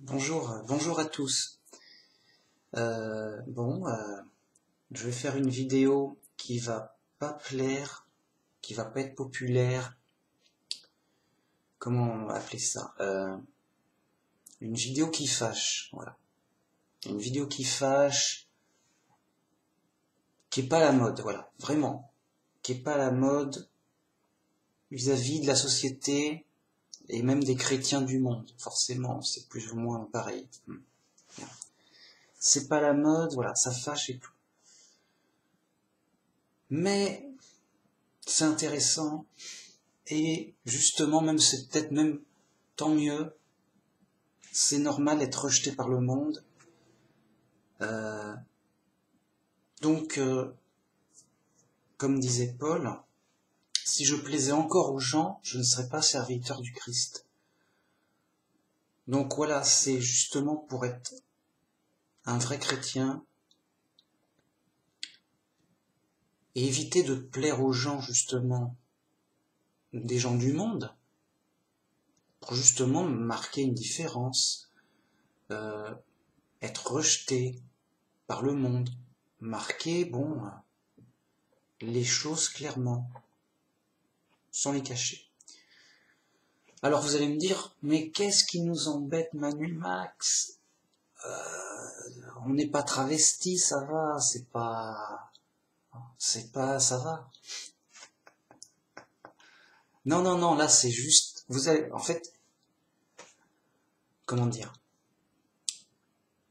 Bonjour à tous. Je vais faire une vidéo qui va pas plaire, qui va pas être populaire. Comment appeler ça? Une vidéo qui fâche, voilà. Une vidéo qui fâche, qui est pas à la mode, voilà, vraiment, qui est pas à la mode vis-à-vis de la société et même des chrétiens du monde. Forcément, c'est plus ou moins pareil. C'est pas la mode, voilà, ça fâche et tout. Mais c'est intéressant et justement, même c'est peut-être même tant mieux. C'est normal d'être rejeté par le monde. Comme disait Paul, si je plaisais encore aux gens, je ne serais pas serviteur du Christ. Donc voilà, c'est justement pour être un vrai chrétien et éviter de plaire aux gens, justement, des gens du monde, pour justement marquer une différence, être rejeté par le monde, marquer, les choses clairement, sans les cacher. Alors vous allez me dire, mais qu'est-ce qui nous embête, Manu Max? On n'est pas travesti, ça va, ça va. Non, là c'est juste, en fait, comment dire,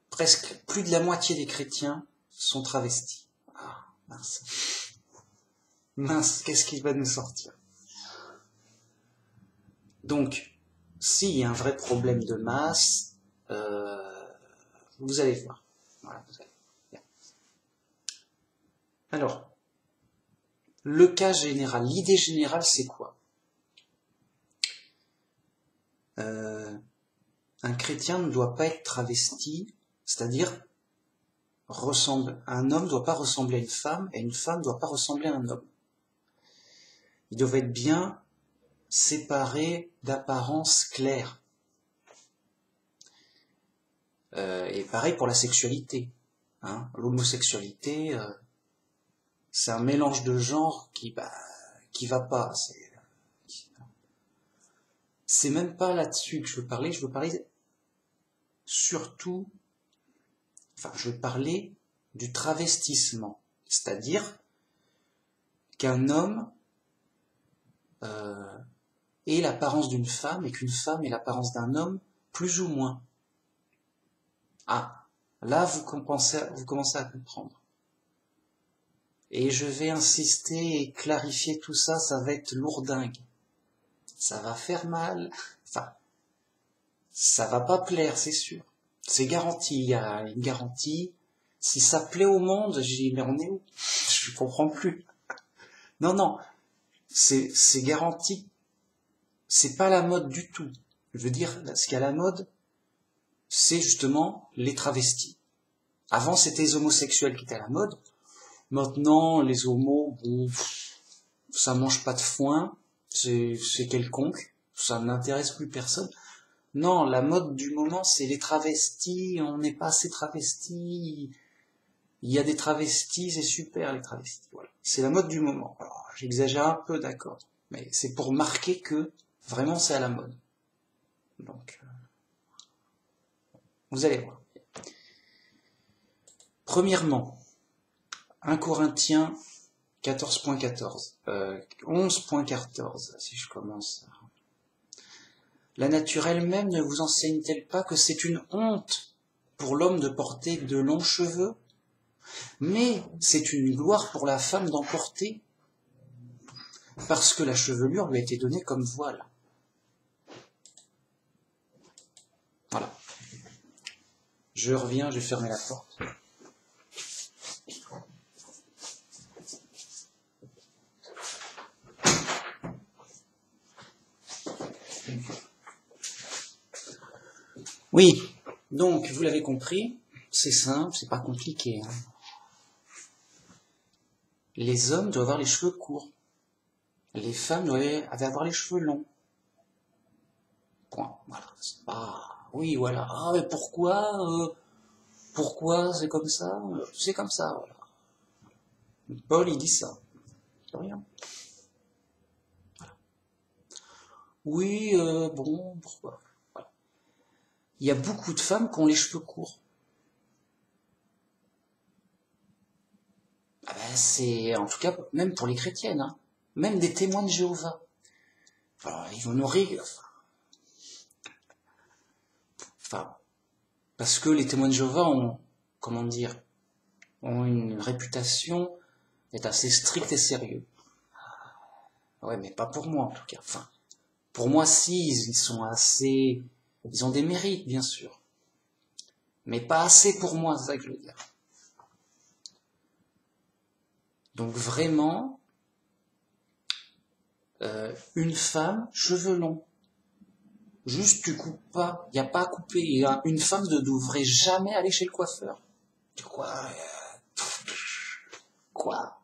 presque plus de la moitié des chrétiens sont travestis. Ah, mince, qu'est-ce qui va nous sortir? Donc, s'il y a un vrai problème de masse, vous allez voir. Voilà, vous allez voir. Alors, le cas général, l'idée générale, c'est quoi? Un chrétien ne doit pas être travesti, c'est-à-dire un homme ne doit pas ressembler à une femme et une femme ne doit pas ressembler à un homme. Ils doivent être bien séparés d'apparence claire. Et pareil pour la sexualité. L'homosexualité, c'est un mélange de genres qui va pas. C'est même pas là-dessus que je veux parler surtout, je veux parler du travestissement, c'est-à-dire qu'un homme ait l'apparence d'une femme et qu'une femme ait l'apparence d'un homme, plus ou moins. Ah, là vous commencez à comprendre. Et je vais insister et clarifier tout ça, ça va être lourdingue. Ça va faire mal, ça va pas plaire, c'est sûr. C'est garanti, il y a une garantie. Si ça plaît au monde, j'ai dit, mais on est où? Je comprends plus. Non, c'est garanti. C'est pas la mode du tout. Je veux dire, ce qu'il y a la mode, c'est justement les travestis. Avant, c'était les homosexuels qui étaient à la mode. Maintenant, les homos, ça mange pas de foin, c'est quelconque, ça n'intéresse plus personne. Non, la mode du moment, c'est les travestis, on n'est pas assez travestis, il y a des travestis, c'est super les travestis, voilà. C'est la mode du moment. Alors, j'exagère un peu, d'accord, mais c'est pour marquer que vraiment c'est à la mode. Donc, vous allez voir. Premièrement, 1 Corinthiens 14.14, 11.14, si je commence. La nature elle-même ne vous enseigne-t-elle pas que c'est une honte pour l'homme de porter de longs cheveux, mais c'est une gloire pour la femme d'en porter, parce que la chevelure lui a été donnée comme voile. Voilà. Je reviens, je vais fermer la porte. Oui, donc vous l'avez compris, c'est simple, c'est pas compliqué. Les hommes doivent avoir les cheveux courts. Les femmes doivent avoir les cheveux longs. Point. Voilà, Oui, voilà. Ah, mais pourquoi c'est comme ça? C'est comme ça, voilà. Paul, il dit ça. C'est rien. Oui, bon, pourquoi? Voilà. Il y a beaucoup de femmes qui ont les cheveux courts. Ah ben, c'est, en tout cas, même pour les chrétiennes, hein. Même des témoins de Jéhovah. Alors, ils vont nous rire. Enfin, parce que les témoins de Jéhovah ont, comment dire, ont une réputation d'être assez stricts et sérieux. Ouais, mais pas pour moi, en tout cas. Enfin, pour moi, si, ils sont assez, ils ont des mérites, bien sûr. Mais pas assez pour moi, c'est ça que je veux dire. Donc vraiment, une femme, cheveux longs. Juste, tu coupes pas. Il n'y a pas à couper. Une femme ne devrait jamais aller chez le coiffeur. Quoi? Quoi?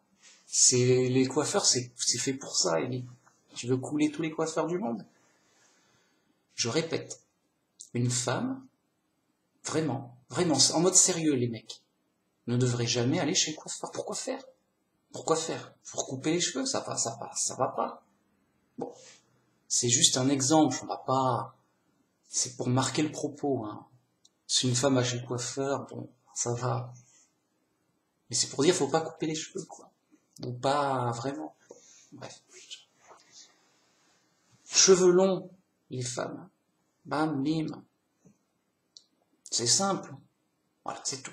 Les coiffeurs, c'est fait pour ça, Ellie. Tu veux couler tous les coiffeurs du monde? Je répète, une femme, vraiment, vraiment, en mode sérieux, les mecs, ne devrait jamais aller chez le coiffeur. Pourquoi faire? Pourquoi faire? Pour couper les cheveux, ça va pas. Bon, c'est juste un exemple, on va pas, c'est pour marquer le propos, hein. Si une femme va chez le coiffeur, bon, ça va. Mais c'est pour dire, faut pas couper les cheveux, quoi. Ou pas vraiment. Bref. Cheveux longs, les femmes. Bam, bim. C'est simple. Voilà, c'est tout.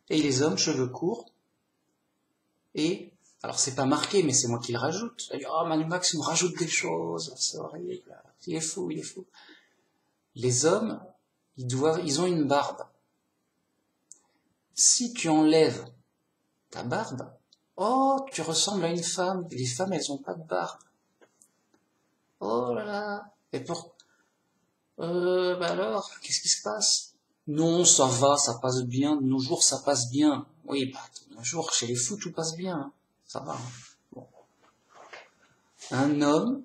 Et les hommes, cheveux courts. Et, alors c'est pas marqué, mais c'est moi qui le rajoute. Oh, Manu Max nous rajoute des choses. C'est horrible. Il est fou, il est fou. Les hommes, ils ont une barbe. Si tu enlèves ta barbe, oh, tu ressembles à une femme. Les femmes, elles ont pas de barbe. Oh là là. Et pour, bah alors, qu'est-ce qui se passe? Non, ça va, ça passe bien. De nos jours, ça passe bien. Oui, bah, de nos jours, chez les fous, tout passe bien, hein. Ça va, hein. Bon. Un homme,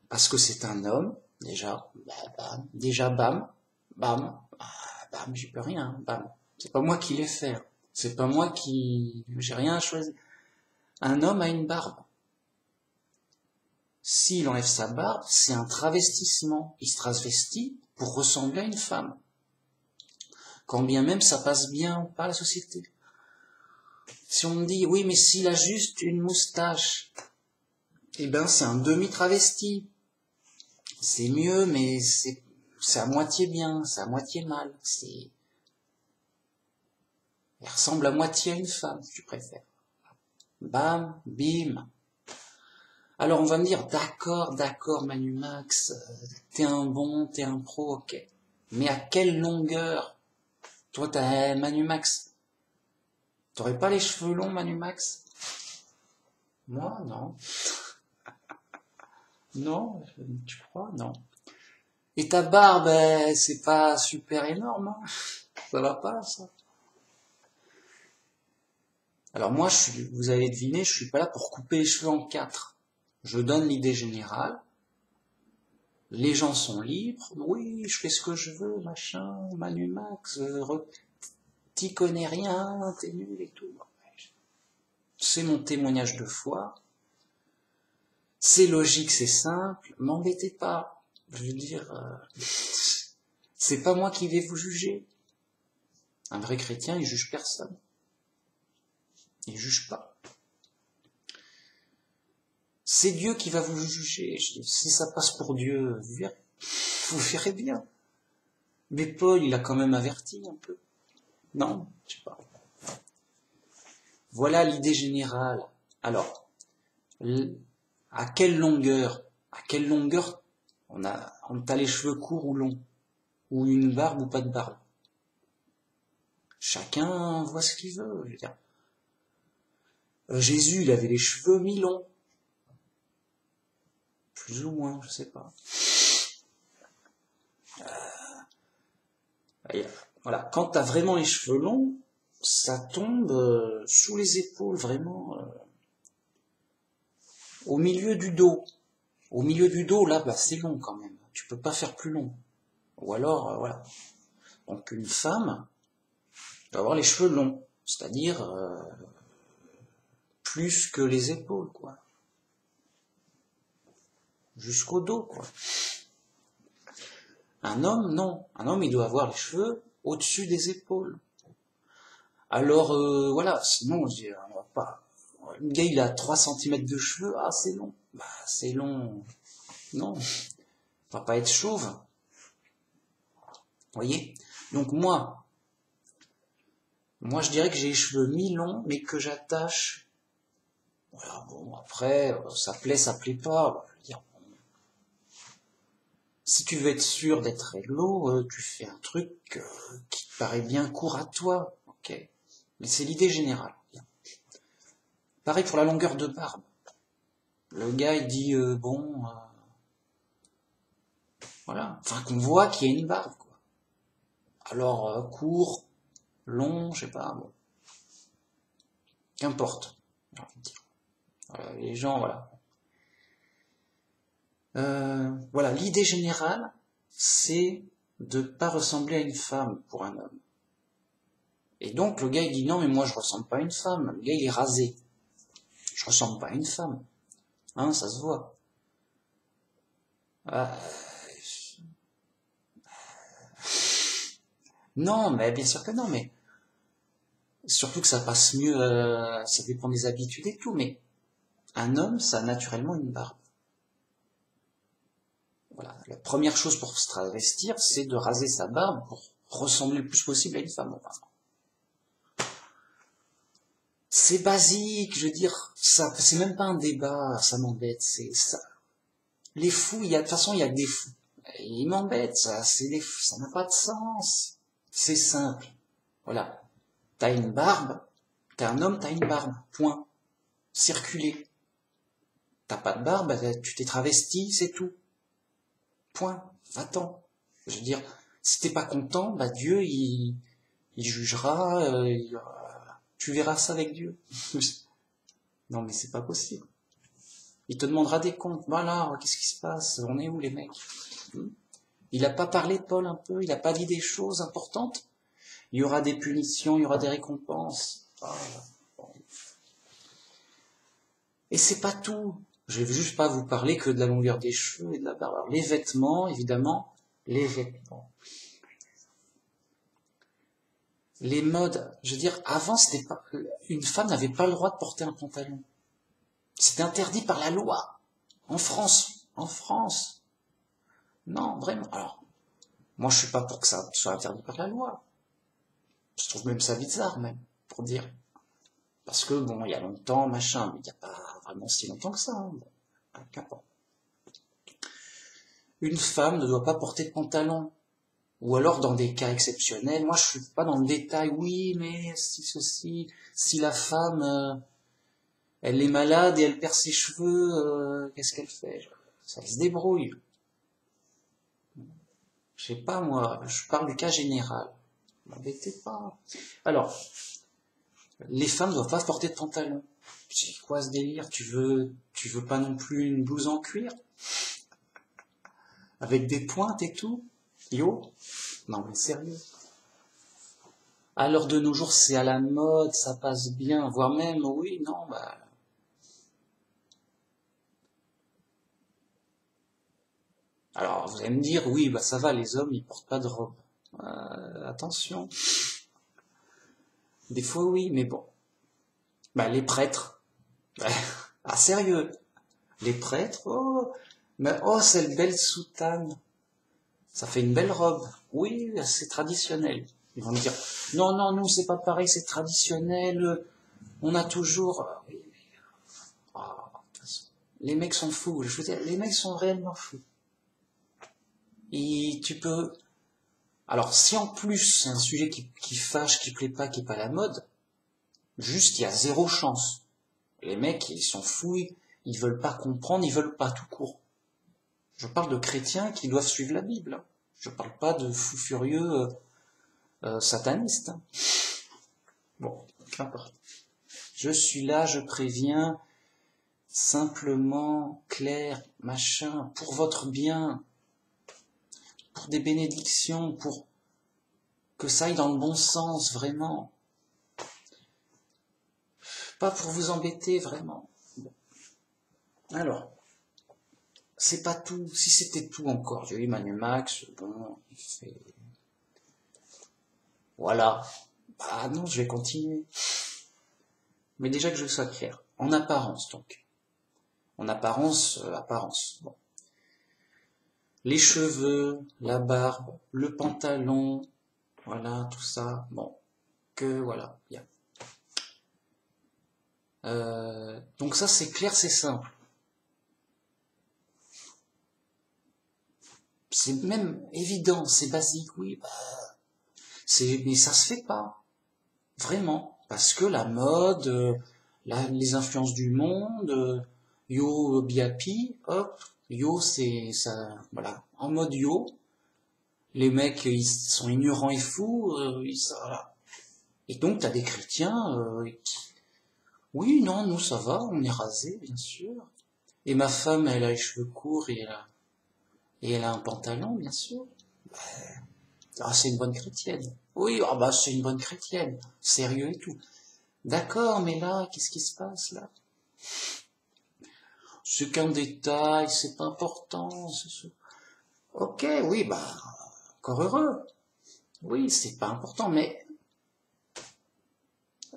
parce que c'est un homme, déjà, bah, bam, déjà, bam, bam, ah, bam, j'y peux rien, bam. C'est pas moi qui l'ai fait. C'est pas moi qui, j'ai rien choisi. Un homme a une barbe. S'il enlève sa barbe, c'est un travestissement. Il se travestit pour ressembler à une femme. Quand bien même ça passe bien ou pas à la société. Si on me dit, oui, mais s'il a juste une moustache, eh ben, c'est un demi-travesti. C'est mieux, mais c'est à moitié bien, c'est à moitié mal. Il ressemble à moitié à une femme, si tu préfères. Bam, bim. Alors on va me dire, d'accord, Manu Max, t'es un bon, t'es un pro, ok. Mais à quelle longueur? Toi, t'as Manu Max. T'aurais pas les cheveux longs, Manu Max? Moi, non. Non, tu crois? Non. Et ta barbe, c'est pas super énorme, hein? Ça va pas, ça? Alors moi, vous avez deviné, je suis pas là pour couper les cheveux en quatre. Je donne l'idée générale. Les gens sont libres. Oui, je fais ce que je veux, machin, Manu Max, t'y connais rien, t'es nul et tout. C'est mon témoignage de foi. C'est logique, c'est simple. M'embêtez pas. Je veux dire, c'est pas moi qui vais vous juger. Un vrai chrétien, il juge personne. Il juge pas. C'est Dieu qui va vous juger. Si ça passe pour Dieu, vous verrez bien. Mais Paul, il a quand même averti un peu. Non, je sais pas. Voilà l'idée générale. Alors, à quelle longueur on a les cheveux courts ou longs, ou une barbe ou pas de barbe. Chacun voit ce qu'il veut. Je veux dire. Jésus, il avait les cheveux mi-longs. Plus ou moins, je sais pas. Voilà, quand t'as vraiment les cheveux longs, ça tombe sous les épaules, vraiment, au milieu du dos. Au milieu du dos, là, bah, c'est long quand même. Tu peux pas faire plus long. Ou alors, voilà. Donc une femme doit avoir les cheveux longs, c'est-à-dire plus que les épaules, quoi. Jusqu'au dos, quoi. Un homme, non. Un homme, il doit avoir les cheveux au-dessus des épaules. Alors, voilà, sinon, on va pas... Le gars, il a 3 cm de cheveux, ah, c'est long. Bah, c'est long. Non, on va pas être chauve. Vous voyez? Donc moi, je dirais que j'ai les cheveux mi-longs, mais que j'attache. Voilà, bon, après, ça plaît pas. Je veux dire, si tu veux être sûr d'être réglo, tu fais un truc qui te paraît bien court à toi, ok? Mais c'est l'idée générale. Pareil pour la longueur de barbe. Le gars, il dit, voilà, enfin qu'on voit qu'il y a une barbe, quoi. Alors, court, long, je sais pas, bon. Qu'importe, j'ai envie de dire. Voilà, les gens, voilà. Voilà, l'idée générale, c'est de pas ressembler à une femme pour un homme. Et donc, le gars, il dit, non, mais moi, je ressemble pas à une femme. Le gars, il est rasé. Je ressemble pas à une femme. Hein, ça se voit. Ah, non, mais bien sûr que non, mais surtout que ça passe mieux, ça dépend des habitudes et tout, mais un homme, ça a naturellement une barbe. Voilà. La première chose pour se travestir, c'est de raser sa barbe pour ressembler le plus possible à une femme. Enfin, c'est basique, je veux dire, ça, c'est même pas un débat, ça m'embête, c'est ça. Les fous, de toute façon, il y a des fous. Ils m'embêtent, ça, c'est des fous, ça n'a pas de sens. C'est simple. Voilà. T'as une barbe, t'es un homme, t'as une barbe. Point. Circuler. T'as pas de barbe, tu t'es travesti, c'est tout. Point. Va-t'en. Je veux dire, si t'es pas content, bah Dieu, il jugera, tu verras ça avec Dieu. Non, mais c'est pas possible. Il te demandera des comptes. Voilà, qu'est-ce qui se passe? On est où, les mecs? Il a pas parlé, Paul, un peu? Il a pas dit des choses importantes? Il y aura des punitions, il y aura des récompenses. Ah, bon. Et c'est pas tout. Je vais juste pas vous parler que de la longueur des cheveux et de la barbe. Alors, les vêtements, évidemment, les vêtements. Les modes, je veux dire, avant, c'était pas, une femme n'avait pas le droit de porter un pantalon. C'était interdit par la loi. En France. En France. Non, vraiment. Alors, moi, je suis pas pour que ça soit interdit par la loi. Je trouve même ça bizarre, même, pour dire. Parce que, bon, il y a longtemps, machin, mais il n'y a pas vraiment si longtemps que ça. Hein. Bon, qu'importe. Une femme ne doit pas porter de pantalon. Ou alors dans des cas exceptionnels. Moi, je suis pas dans le détail. Oui, mais si ceci, si la femme, elle est malade et elle perd ses cheveux, qu'est-ce qu'elle fait? Ça se débrouille. Je sais pas, moi, je parle du cas général. M'embêtez pas. Alors, les femmes ne doivent pas porter de pantalon. C'est quoi ce délire? Tu veux pas non plus une blouse en cuir? Avec des pointes et tout? Yo? Non, mais sérieux. Alors de nos jours, c'est à la mode, ça passe bien, voire même, oui, non, bah... Alors, vous allez me dire, oui, bah ça va, les hommes, ils portent pas de robe. Attention. Des fois, oui, mais bon. Bah, les prêtres. Ah, sérieux. Les prêtres, oh, mais oh, cette belle soutane. Ça fait une belle robe. Oui, c'est traditionnel. Ils vont me dire, non, non, nous, c'est pas pareil, c'est traditionnel. On a toujours... Oh, les mecs sont fous. Je veux dire, les mecs sont réellement fous. Et tu peux... Alors, si en plus, c'est un sujet qui fâche, qui plaît pas, qui est pas la mode, juste, il y a zéro chance. Les mecs, ils sont fous, ils veulent pas comprendre, ils veulent pas tout court. Je parle de chrétiens qui doivent suivre la Bible. Je parle pas de fous furieux satanistes. Bon, qu'importe. Je suis là, je préviens, simplement, clair, machin, pour votre bien. pour des bénédictions, pour que ça aille dans le bon sens, vraiment. Pas pour vous embêter, vraiment. Bon. Alors, c'est pas tout. Si c'était tout encore, j'ai eu Manu Max, bon, il fait... Voilà. Ah non, je vais continuer. Mais déjà que je sois clair. En apparence, donc. En apparence, apparence. Bon. Les cheveux, la barbe, le pantalon, voilà, tout ça. Bon. Que, voilà, bien. Donc ça, c'est clair, c'est simple. C'est même évident, c'est basique, oui. Mais ça se fait pas. Vraiment. Parce que la mode, les influences du monde, yo biapi, hop, yo c'est ça, voilà, en mode yo, les mecs ils sont ignorants et fous, voilà. Et donc t'as des chrétiens, oui non nous ça va, on est rasés bien sûr. Et ma femme elle a les cheveux courts et elle a un pantalon bien sûr. Ah c'est une bonne chrétienne. Oui ah bah c'est une bonne chrétienne, sérieux et tout. D'accord mais là qu'est-ce qui se passe là? C'est qu'un détail, c'est pas important. Ok, oui, bah, encore heureux. Oui, c'est pas important, mais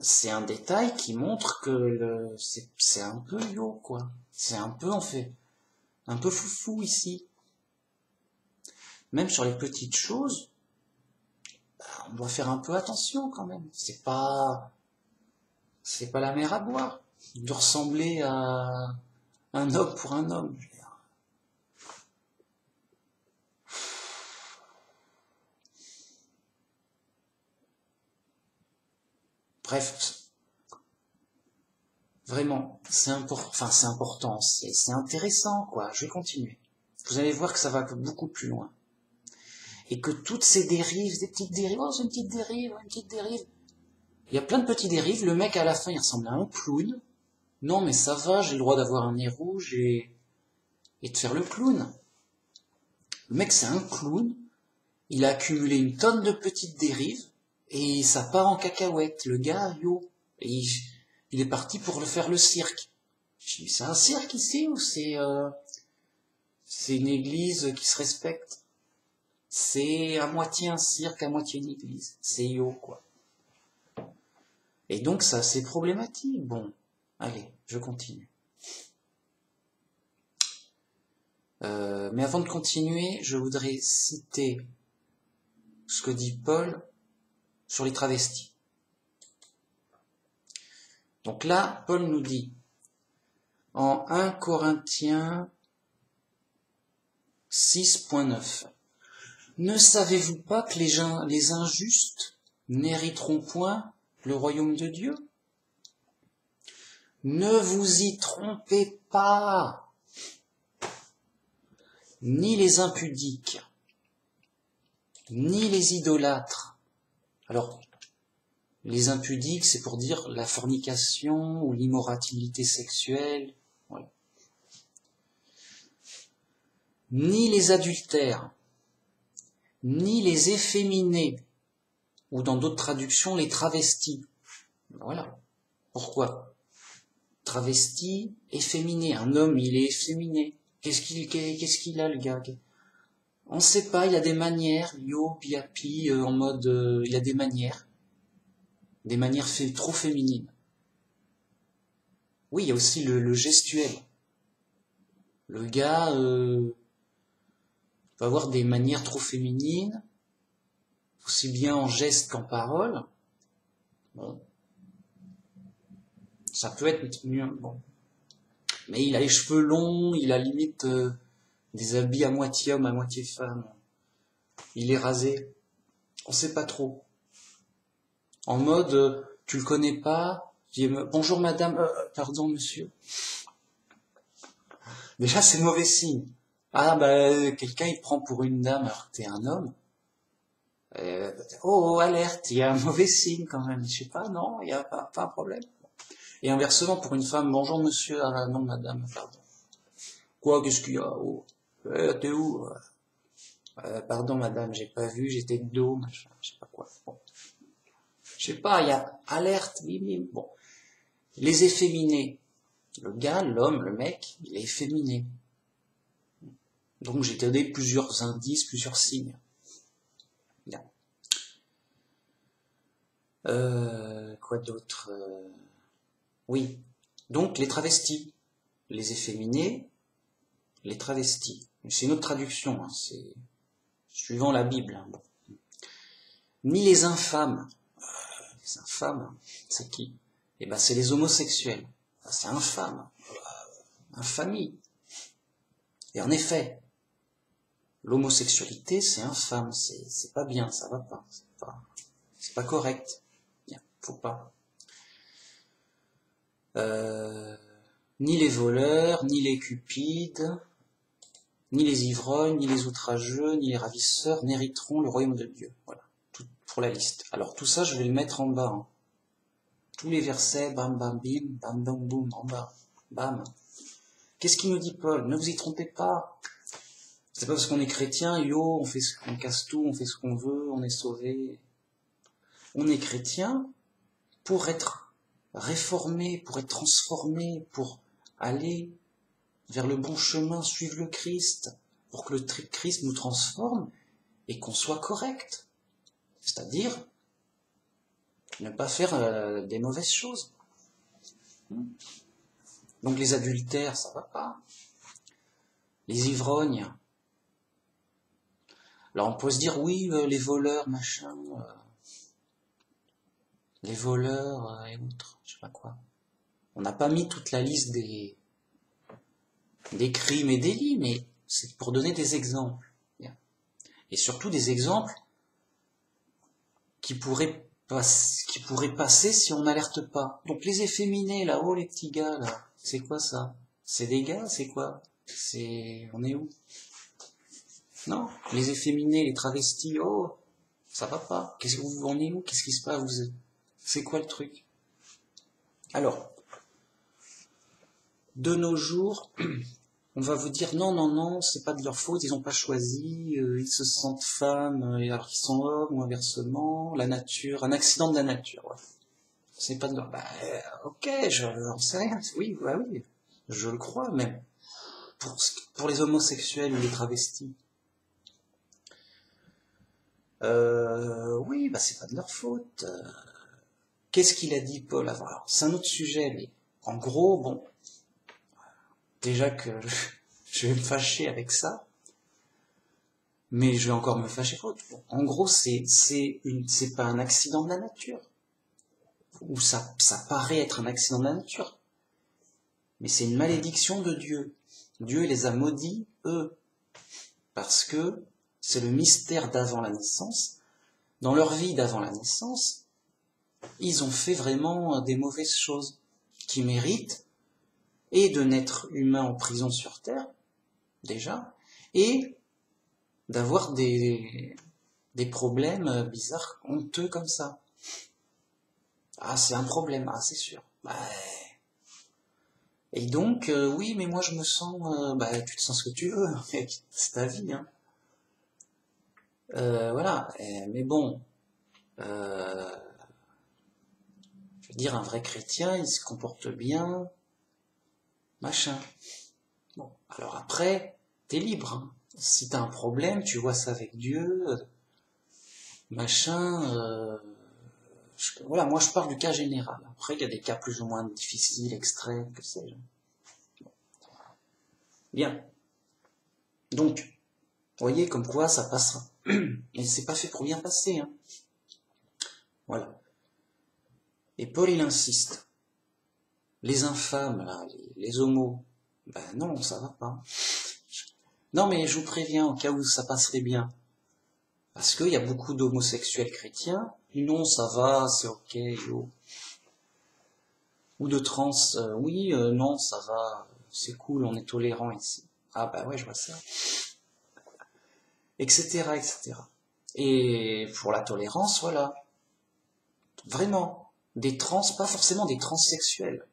c'est un détail qui montre que c'est un peu yo, quoi. C'est un peu, on fait, un peu foufou ici. Même sur les petites choses, bah, on doit faire un peu attention quand même. C'est pas la mer à boire. De ressembler à un homme pour un homme. Bref, vraiment, c'est important, c'est intéressant, quoi. Je vais continuer. Vous allez voir que ça va beaucoup plus loin. Et que toutes ces dérives, des petites dérives, oh, c'est une petite dérive, une petite dérive. Il y a plein de petites dérives, le mec à la fin, il ressemble à un clown. Non, mais ça va, j'ai le droit d'avoir un nez rouge et de faire le clown. Le mec, c'est un clown. Il a accumulé une tonne de petites dérives et ça part en cacahuète. Le gars, yo. Et il est parti pour le faire le cirque. Je dis, c'est un cirque ici ou c'est une église qui se respecte? C'est à moitié un cirque, à moitié une église. C'est yo, quoi. Et donc, ça, c'est problématique. Bon, allez, je continue. Mais avant de continuer, je voudrais citer ce que dit Paul sur les travestis. Donc là, Paul nous dit, en 1 Corinthiens 6.9, ne savez-vous pas que les injustes n'hériteront point le royaume de Dieu? Ne vous y trompez pas, ni les impudiques, ni les idolâtres. Alors, les impudiques, c'est pour dire la fornication ou l'immoralité sexuelle, voilà. Ni les adultères, ni les efféminés, ou dans d'autres traductions, les travestis. Voilà. Pourquoi? Travesti, efféminé. Un homme, il est efféminé. Qu'est-ce qu'il a, le gars? On ne sait pas, il a des manières, yo, biapi, en mode, il a des manières trop féminines. Oui, il y a aussi le gestuel. Le gars peut avoir des manières trop féminines, aussi bien en geste qu'en parole. Bon. Ça peut être mieux, bon. Mais il a les cheveux longs, il a limite des habits à moitié homme, à moitié femme. Il est rasé. On sait pas trop. En mode, tu le connais pas, tu dis, bonjour madame, pardon monsieur. Déjà c'est mauvais signe. Ah bah quelqu'un il te prend pour une dame alors que t'es un homme. Oh alerte, il y a un mauvais signe quand même. Je sais pas, non, il y a pas un problème. Et inversement pour une femme, bonjour monsieur, ah non madame, pardon. Quoi, qu'est-ce qu'il y a? Oh, t'es où? Pardon madame, j'ai pas vu, j'étais de dos, machin, je sais pas quoi. Bon. Je sais pas, il y a alerte, bim, bim. Bon. Les efféminés. Le gars, l'homme, le mec, il est efféminé. Donc j'ai donné plusieurs indices, plusieurs signes. Bien. Quoi d'autre Oui. Donc les travestis. Les efféminés, les travestis. C'est une autre traduction, hein, c'est suivant la Bible. Hein. Bon. Ni les infâmes. Les infâmes, c'est qui? Eh ben c'est les homosexuels. C'est infâme. Infamie. Et en effet, l'homosexualité, c'est infâme, c'est pas bien, ça va pas, c'est pas correct. Bien, faut pas. Ni les voleurs, ni les cupides, ni les ivrognes, ni les outrageux, ni les ravisseurs n'hériteront le royaume de Dieu. Voilà, tout pour la liste. Alors tout ça, je vais le mettre en bas. Hein. Tous les versets, bam bam bim, bam bam boum, en bas. Bam. Qu'est-ce qu'il nous dit Paul? Ne vous y trompez pas. C'est pas parce qu'on est chrétien, yo, on casse tout, on fait ce qu'on veut, on est sauvé. On est chrétien pour être réformé, pour être transformé, pour aller vers le bon chemin, suivre le Christ, pour que le Christ nous transforme et qu'on soit correct. C'est-à-dire ne pas faire des mauvaises choses. Donc les adultères, ça va pas. Les ivrognes. Alors on peut se dire, oui, les voleurs, machin, les voleurs et autres, je sais pas quoi. On n'a pas mis toute la liste des crimes et délits, mais c'est pour donner des exemples. Et surtout des exemples qui pourraient passer si on n'alerte pas. Donc les efféminés, là-haut, les petits gars, là, c'est quoi ça? C'est des gars, c'est quoi? On est où? Non, les efféminés, les travestis, oh, ça va pas. On est où? Qu'est-ce qui se passe? C'est quoi le truc? Alors, de nos jours, on va vous dire non, c'est pas de leur faute, ils ont pas choisi, ils se sentent femmes alors qu'ils sont hommes, ou inversement, la nature, un accident de la nature, ouais. C'est pas de leur... ok, j'en sais rien, oui, je le crois même. Pour les homosexuels ou les travestis, oui, c'est pas de leur faute. Qu'est-ce qu'il a dit Paul avant? Alors, c'est un autre sujet, mais en gros, bon, déjà que je vais me fâcher avec ça, mais je vais encore me fâcher contre. Bon, en gros, c'est pas un accident de la nature, ou ça paraît être un accident de la nature, mais c'est une malédiction de Dieu. Dieu les a maudits, eux, parce que c'est le mystère d'avant la naissance. Dans leur vie d'avant la naissance, ils ont fait vraiment des mauvaises choses qui méritent et de naître humain en prison sur terre, déjà, et d'avoir des problèmes bizarres, honteux comme ça. Ah, c'est un problème, ah, c'est sûr. Et donc, oui, mais moi je me sens... tu te sens ce que tu veux, mec, c'est ta vie, hein. Voilà, mais bon... je veux dire, un vrai chrétien, il se comporte bien, machin. Bon, alors après, t'es libre, hein. Si t'as un problème, tu vois ça avec Dieu, machin... voilà, moi je parle du cas général. Après, il y a des cas plus ou moins difficiles, extrêmes, que sais-je. Bon. Bien. Donc, vous voyez comme quoi ça passera. Mais c'est pas fait pour bien passer, hein. Voilà. Et Paul, il insiste. Les infâmes, là, les homos, non, ça va pas. Non, mais je vous préviens, au cas où ça passerait bien. Parce qu'il y a beaucoup d'homosexuels chrétiens. Non, ça va, c'est ok, yo. Ou de trans, oui, non, ça va, c'est cool, on est tolérant ici. Ah ouais, je vois ça. Etc., etc. Et pour la tolérance, voilà. Vraiment. Des trans, pas forcément des transsexuels.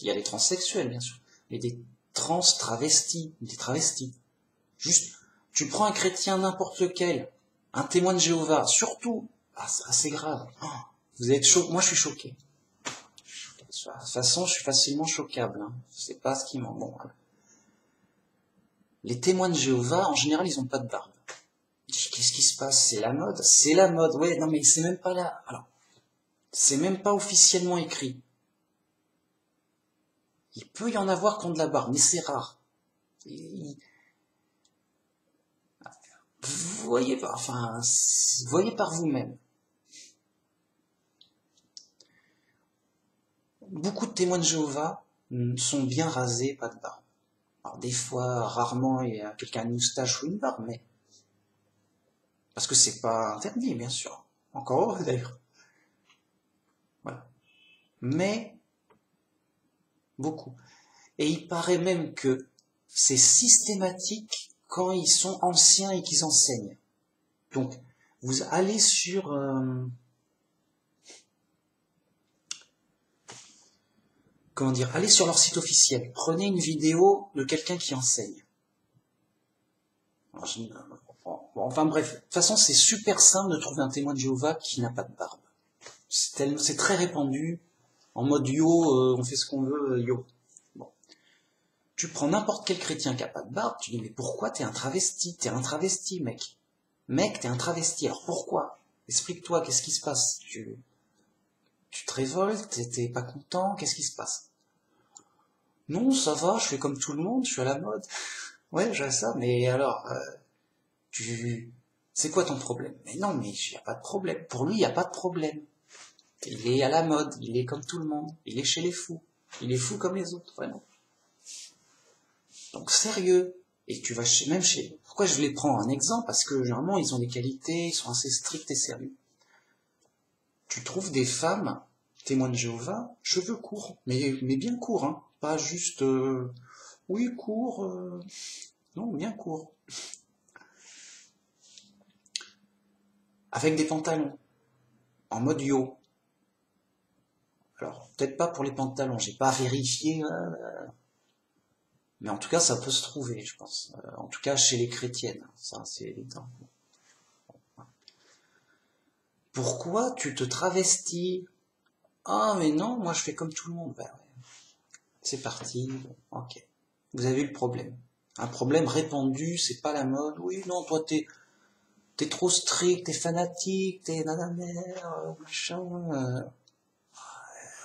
Il y a des transsexuels, bien sûr. Mais des trans travestis, des travestis. Juste Tu prends un chrétien n'importe lequel, un témoin de Jéhovah, surtout, c'est grave. Oh, vous êtes choqués, moi je suis choqué. De toute façon, je suis facilement choquable. Hein. C'est pas ce qui m'en... Bon, voilà. Les témoins de Jéhovah, en général, ils ont pas de barbe. Qu'est-ce qui se passe? C'est la mode? C'est la mode, ouais, non mais c'est même pas là. Alors, c'est même pas officiellement écrit. Il peut y en avoir qui ont de la barbe, mais c'est rare. Vous voyez, enfin, voyez par vous-même. Beaucoup de témoins de Jéhovah sont bien rasés, pas de barbe. Alors des fois, rarement, il y a quelqu'un à une moustache ou une barbe, mais... Parce que c'est pas interdit, bien sûr. Encore heureux, d'ailleurs. Voilà. Mais, beaucoup. Et il paraît même que c'est systématique quand ils sont anciens et qu'ils enseignent. Donc, vous allez sur... comment dire, allez sur leur site officiel, prenez une vidéo de quelqu'un qui enseigne. Alors, enfin bref, de toute façon c'est super simple de trouver un témoin de Jéhovah qui n'a pas de barbe. C'est très répandu, en mode yo, on fait ce qu'on veut, yo. Bon. Tu prends n'importe quel chrétien qui n'a pas de barbe, tu dis mais pourquoi t'es un travesti? T'es un travesti, mec. Mec, t'es un travesti, alors pourquoi? Explique-toi, qu'est-ce qui se passe? Tu te révoltes, t'es pas content, qu'est-ce qui se passe? Non, ça va, je fais comme tout le monde, je suis à la mode. Ouais, j'ai ça, mais alors, c'est quoi ton problème? Mais non, mais il n'y a pas de problème. Pour lui, il n'y a pas de problème. Il est à la mode, il est comme tout le monde, il est chez les fous. Il est fou comme les autres, vraiment. Donc sérieux. Et tu vas même chez... Pourquoi je les prends un exemple? Parce que généralement, ils ont des qualités, ils sont assez stricts et sérieux. Tu trouves des femmes, témoins de Jéhovah, cheveux courts, mais bien courts, hein. Pas juste... oui, court... non, bien court. Avec des pantalons, en mode yo. Alors, peut-être pas pour les pantalons, j'ai pas vérifié, mais en tout cas, ça peut se trouver, je pense. En tout cas, chez les chrétiennes, ça, c'est évident. Pourquoi tu te travestis? Ah, mais non, moi je fais comme tout le monde. Ben ouais. C'est parti, ok. Vous avez eu le problème. Un problème répandu, c'est pas la mode. Oui, non, toi t'es trop strict, t'es fanatique, t'es nanamère, machin.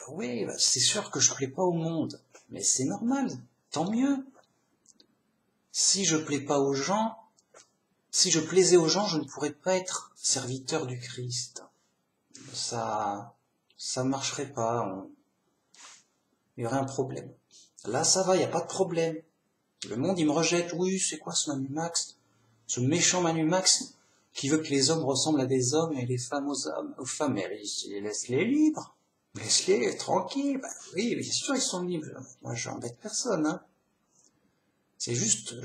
Oui, bah, c'est sûr que je plais pas au monde, mais c'est normal, tant mieux. Si je plais pas aux gens, si je plaisais aux gens, je ne pourrais pas être serviteur du Christ. Ça marcherait pas, il y aurait un problème. Là, ça va, il n'y a pas de problème. Le monde, il me rejette. Oui, c'est quoi ce Manu Max? Ce méchant Manu Max qui veut que les hommes ressemblent à des hommes et les femmes aux hommes, aux femmes. Mais laisse-les libres. Laisse-les tranquilles. Bah, oui, bien sûr, ils sont libres. Moi, je n'embête personne, hein. C'est juste,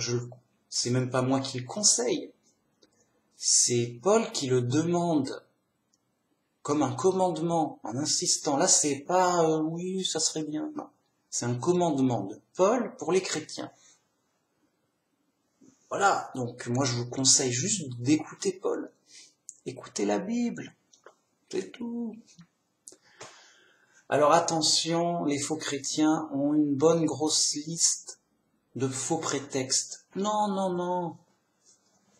c'est même pas moi qui le conseille. C'est Paul qui le demande comme un commandement, en insistant. Là, c'est pas, oui, ça serait bien. Non. C'est un commandement de Paul pour les chrétiens. Voilà, donc moi je vous conseille juste d'écouter Paul. Écoutez la Bible, c'est tout. Alors attention, les faux chrétiens ont une bonne grosse liste de faux prétextes. Non, non, non.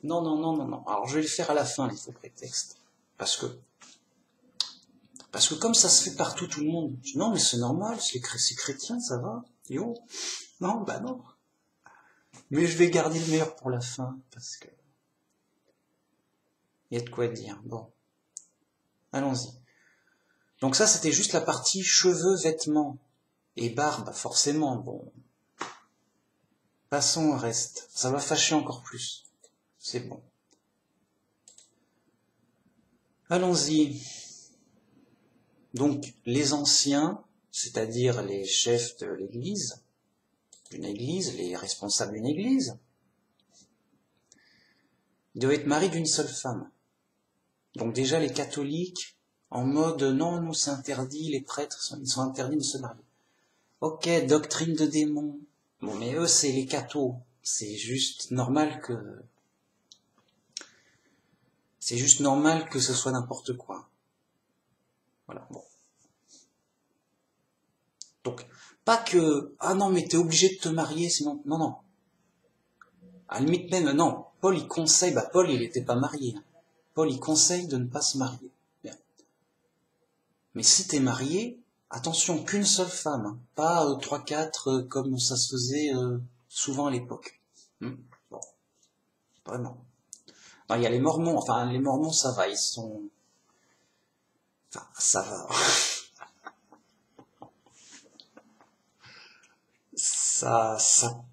Non, non, non, non, non. Alors je vais le faire à la fin, les faux prétextes. Parce que comme ça se fait partout, tout le monde. Non, mais c'est normal, c'est chrétien, ça va. Yo. Non, bah non. Mais je vais garder le meilleur pour la fin, parce que... il y a de quoi dire. Bon. Allons-y. Donc ça, c'était juste la partie cheveux, vêtements. Et barbe, forcément, bon. Passons au reste. Ça va fâcher encore plus. C'est bon. Allons-y. Donc, les anciens, c'est-à-dire les chefs de l'église, d'une église, les responsables d'une église, ils doivent être mariés d'une seule femme. Donc déjà, les catholiques, en mode, non, nous c'est interdit, les prêtres, ils sont interdits de se marier. Ok, doctrine de démon. Bon, mais eux, c'est les cathos. C'est juste normal que C'est juste normal que ce soit n'importe quoi. Voilà, bon. Donc, pas que, ah non, mais t'es obligé de te marier, sinon, non, non. À la limite même, non. Paul, il conseille, Paul, il n'était pas marié. Paul, il conseille de ne pas se marier. Bien. Mais si t'es marié, attention, qu'une seule femme, hein. Pas 3-4 comme ça se faisait souvent à l'époque. Bon, vraiment. Non, il y a les Mormons, enfin, les Mormons, ça va, ils sont... Enfin, ça va. ça,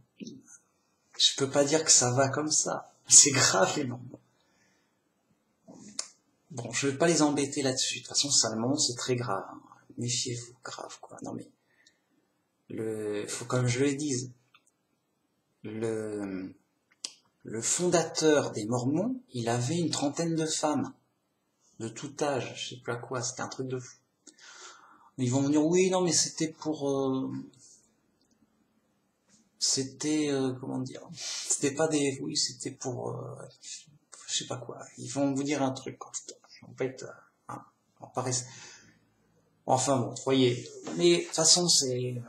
je peux pas dire que ça va comme ça. C'est grave, les Mormons. Bon, je vais pas les embêter là-dessus. De toute façon, ça, le moment, c'est très grave, hein. Méfiez-vous, grave, quoi. Non, mais, faut comme je le dise, le fondateur des Mormons, il avait une trentaine de femmes, de tout âge, je sais pas quoi, c'était un truc de fou. Ils vont me dire, oui, non, mais c'était pour, comment dire, c'était pas des, oui, c'était pour, je sais pas quoi. Ils vont vous dire un truc, quoi. En fait, hein, on paraît, enfin bon, voyez. Mais de toute façon, c'est,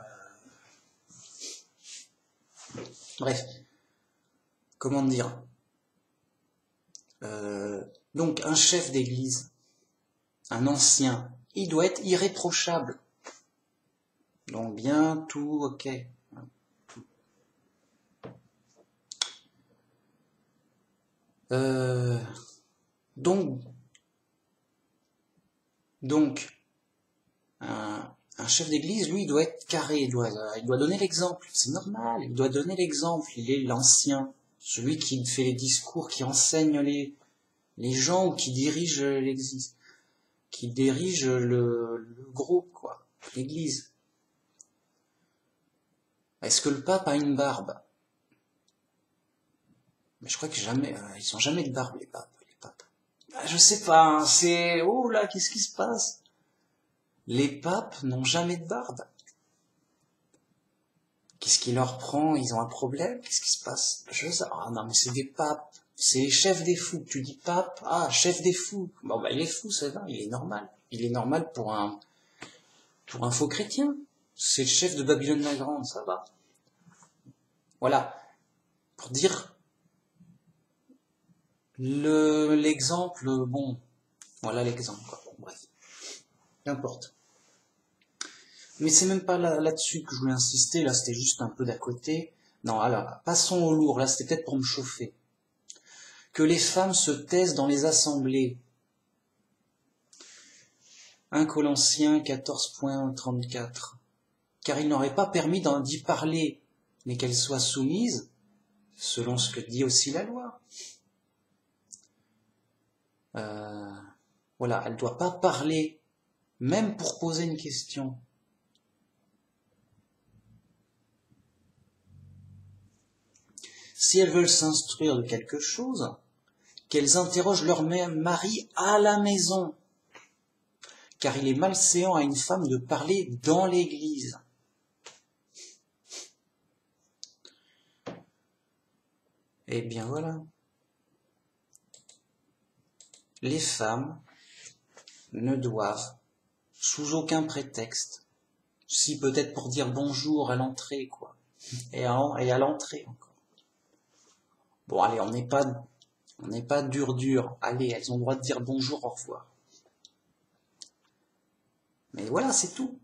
bref, comment dire. Donc un chef d'église, un ancien, il doit être irréprochable. Donc bien, tout, ok. Donc, un chef d'église, lui, il doit être carré, il doit donner l'exemple. C'est normal, il doit donner l'exemple. Il est l'ancien, celui qui fait les discours, qui enseigne les gens ou qui dirige l'église, qui dirige le groupe, quoi, l'église. Est-ce que le pape a une barbe? Mais je crois que jamais, ils ont jamais de barbe, les papes. Je sais pas, hein, c'est, oh là, qu'est-ce qui se passe? Les papes n'ont jamais de barbe. Qu'est-ce qui leur prend? Ils ont un problème? Qu'est-ce qui se passe? Je sais. Ah non, mais c'est des papes. C'est chef des fous. Tu dis pape, ah, chef des fous. Bon, il est fou, ça va, il est normal. Il est normal pour un faux chrétien. C'est le chef de Babylone la Grande, ça va. Voilà. Pour dire l'exemple, bon, voilà l'exemple, quoi. Bon, bref. Qu'importe. Mais c'est même pas là-dessus que je voulais insister, là c'était juste un peu d'à côté. Non, alors, passons au lourd, là c'était peut-être pour me chauffer. Que les femmes se taisent dans les assemblées. 1 Corinthiens 14.34. Car il n'aurait pas permis d'y parler, mais qu'elles soient soumises, selon ce que dit aussi la loi. Voilà, elle ne doit pas parler, même pour poser une question. Si elles veulent s'instruire de quelque chose, qu'elles interrogent leur mari à la maison, car il est malséant à une femme de parler dans l'église. Eh bien voilà. Les femmes ne doivent, sous aucun prétexte, si peut-être pour dire bonjour à l'entrée, quoi, et à l'entrée encore. Bon, allez, on n'est pas dur. Allez, elles ont le droit de dire bonjour, au revoir. Mais voilà, c'est tout.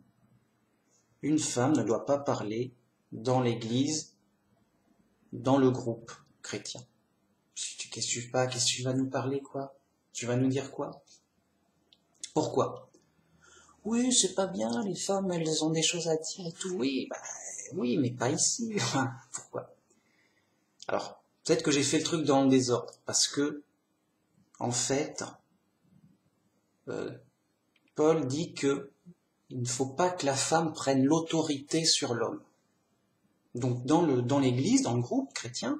Une femme ne doit pas parler dans l'église, dans le groupe chrétien. Qu'est-ce que tu vas nous parler, quoi? Tu vas nous dire quoi? Pourquoi? Oui, c'est pas bien, les femmes, elles ont des choses à dire et tout. Oui, mais pas ici. Pourquoi? Alors, peut-être que j'ai fait le truc dans le désordre, parce que, en fait, Paul dit que il ne faut pas que la femme prenne l'autorité sur l'homme. Donc, dans l'église, dans le groupe chrétien,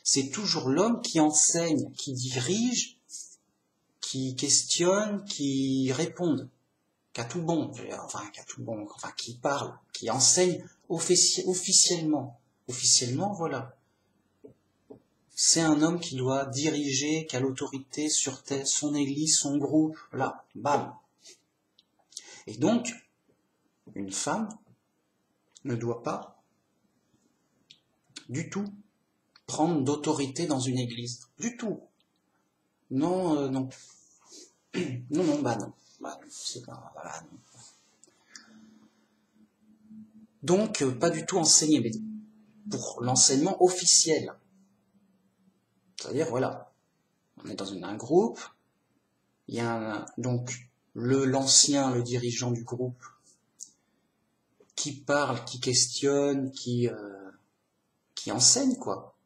c'est toujours l'homme qui enseigne, qui dirige, qui questionne, qui répond, qui a tout bon, qui parle, qui enseigne officiellement. Officiellement, voilà. c'est un homme qui doit diriger, qui a l'autorité sur son église, son groupe, là, bam. Et donc, une femme ne doit pas du tout prendre d'autorité dans une église. Du tout. Non, non. Non, non, bah non. Bah, c'est pas, voilà, non. Donc, pas du tout enseigner, mais pour l'enseignement officiel. C'est-à-dire, voilà, on est dans un groupe, il y a donc l'ancien, le dirigeant du groupe, qui parle, qui questionne, qui enseigne, quoi.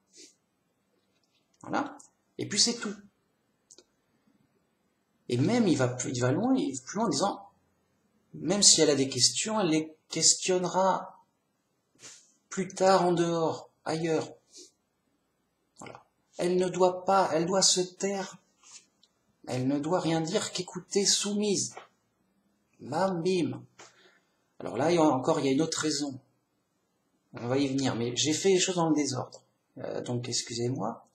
Voilà. Et puis c'est tout. Et même, il va loin, il va plus loin en disant, même si elle a des questions, elle les questionnera plus tard en dehors, ailleurs. Voilà. Elle ne doit pas, elle doit se taire. Elle ne doit rien dire qu'écouter soumise. Bam, bim. Alors là, il y a une autre raison. On va y venir, mais j'ai fait les choses dans le désordre. Donc, excusez-moi.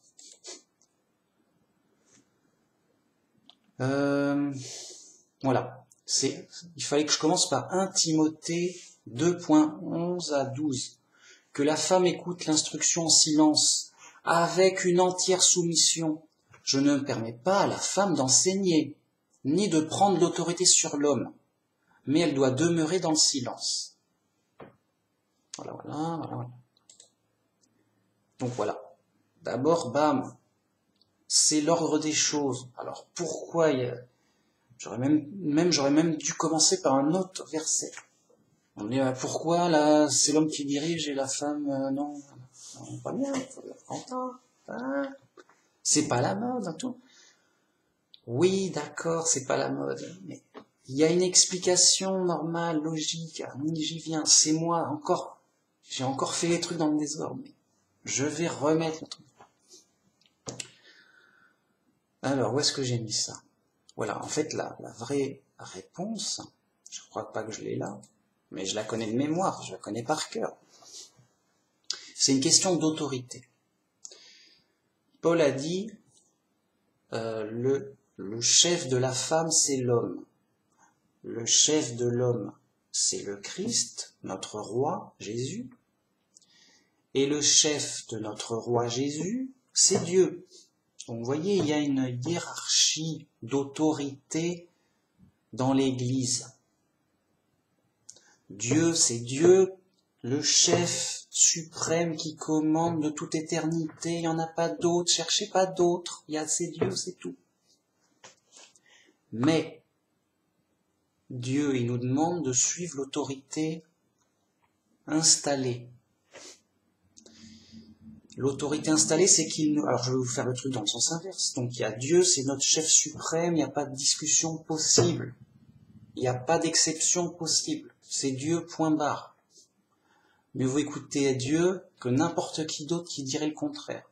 Voilà. Il fallait que je commence par 1 Timothée 2.11 à 12. Que la femme écoute l'instruction en silence, avec une entière soumission. Je ne permets pas à la femme d'enseigner, ni de prendre l'autorité sur l'homme, mais elle doit demeurer dans le silence. Voilà. Donc voilà. D'abord, bam, c'est l'ordre des choses. Alors pourquoi j'aurais même dû commencer par un autre verset. On dit pourquoi là c'est l'homme qui dirige et la femme non, pas bien, faut le prendre. Hein. C'est pas la mode, tout. Oui, d'accord, c'est pas la mode, mais il y a une explication normale, logique. J'y viens. C'est moi encore. J'ai encore fait les trucs dans le désordre, mais je vais remettre le truc. Alors, où est-ce que j'ai mis ça? Voilà, en fait, la vraie réponse, je crois pas que je l'ai là, mais je la connais de mémoire, je la connais par cœur. C'est une question d'autorité. Paul a dit, le chef de la femme, c'est l'homme. Le chef de l'homme, c'est le Christ, notre roi, Jésus. Et le chef de notre roi Jésus, c'est Dieu. Donc vous voyez, il y a une hiérarchie d'autorité dans l'Église. Dieu, c'est Dieu, le chef suprême qui commande de toute éternité. Il n'y en a pas d'autre, cherchez pas d'autre. C'est Dieu, c'est tout. Mais Dieu, il nous demande de suivre l'autorité installée. L'autorité installée, c'est qu'il nous... Alors je vais vous faire le truc dans le sens inverse. Donc il y a Dieu, c'est notre chef suprême, il n'y a pas de discussion possible. Il n'y a pas d'exception possible. C'est Dieu, point barre. Mais vous écoutez Dieu que n'importe qui d'autre qui dirait le contraire.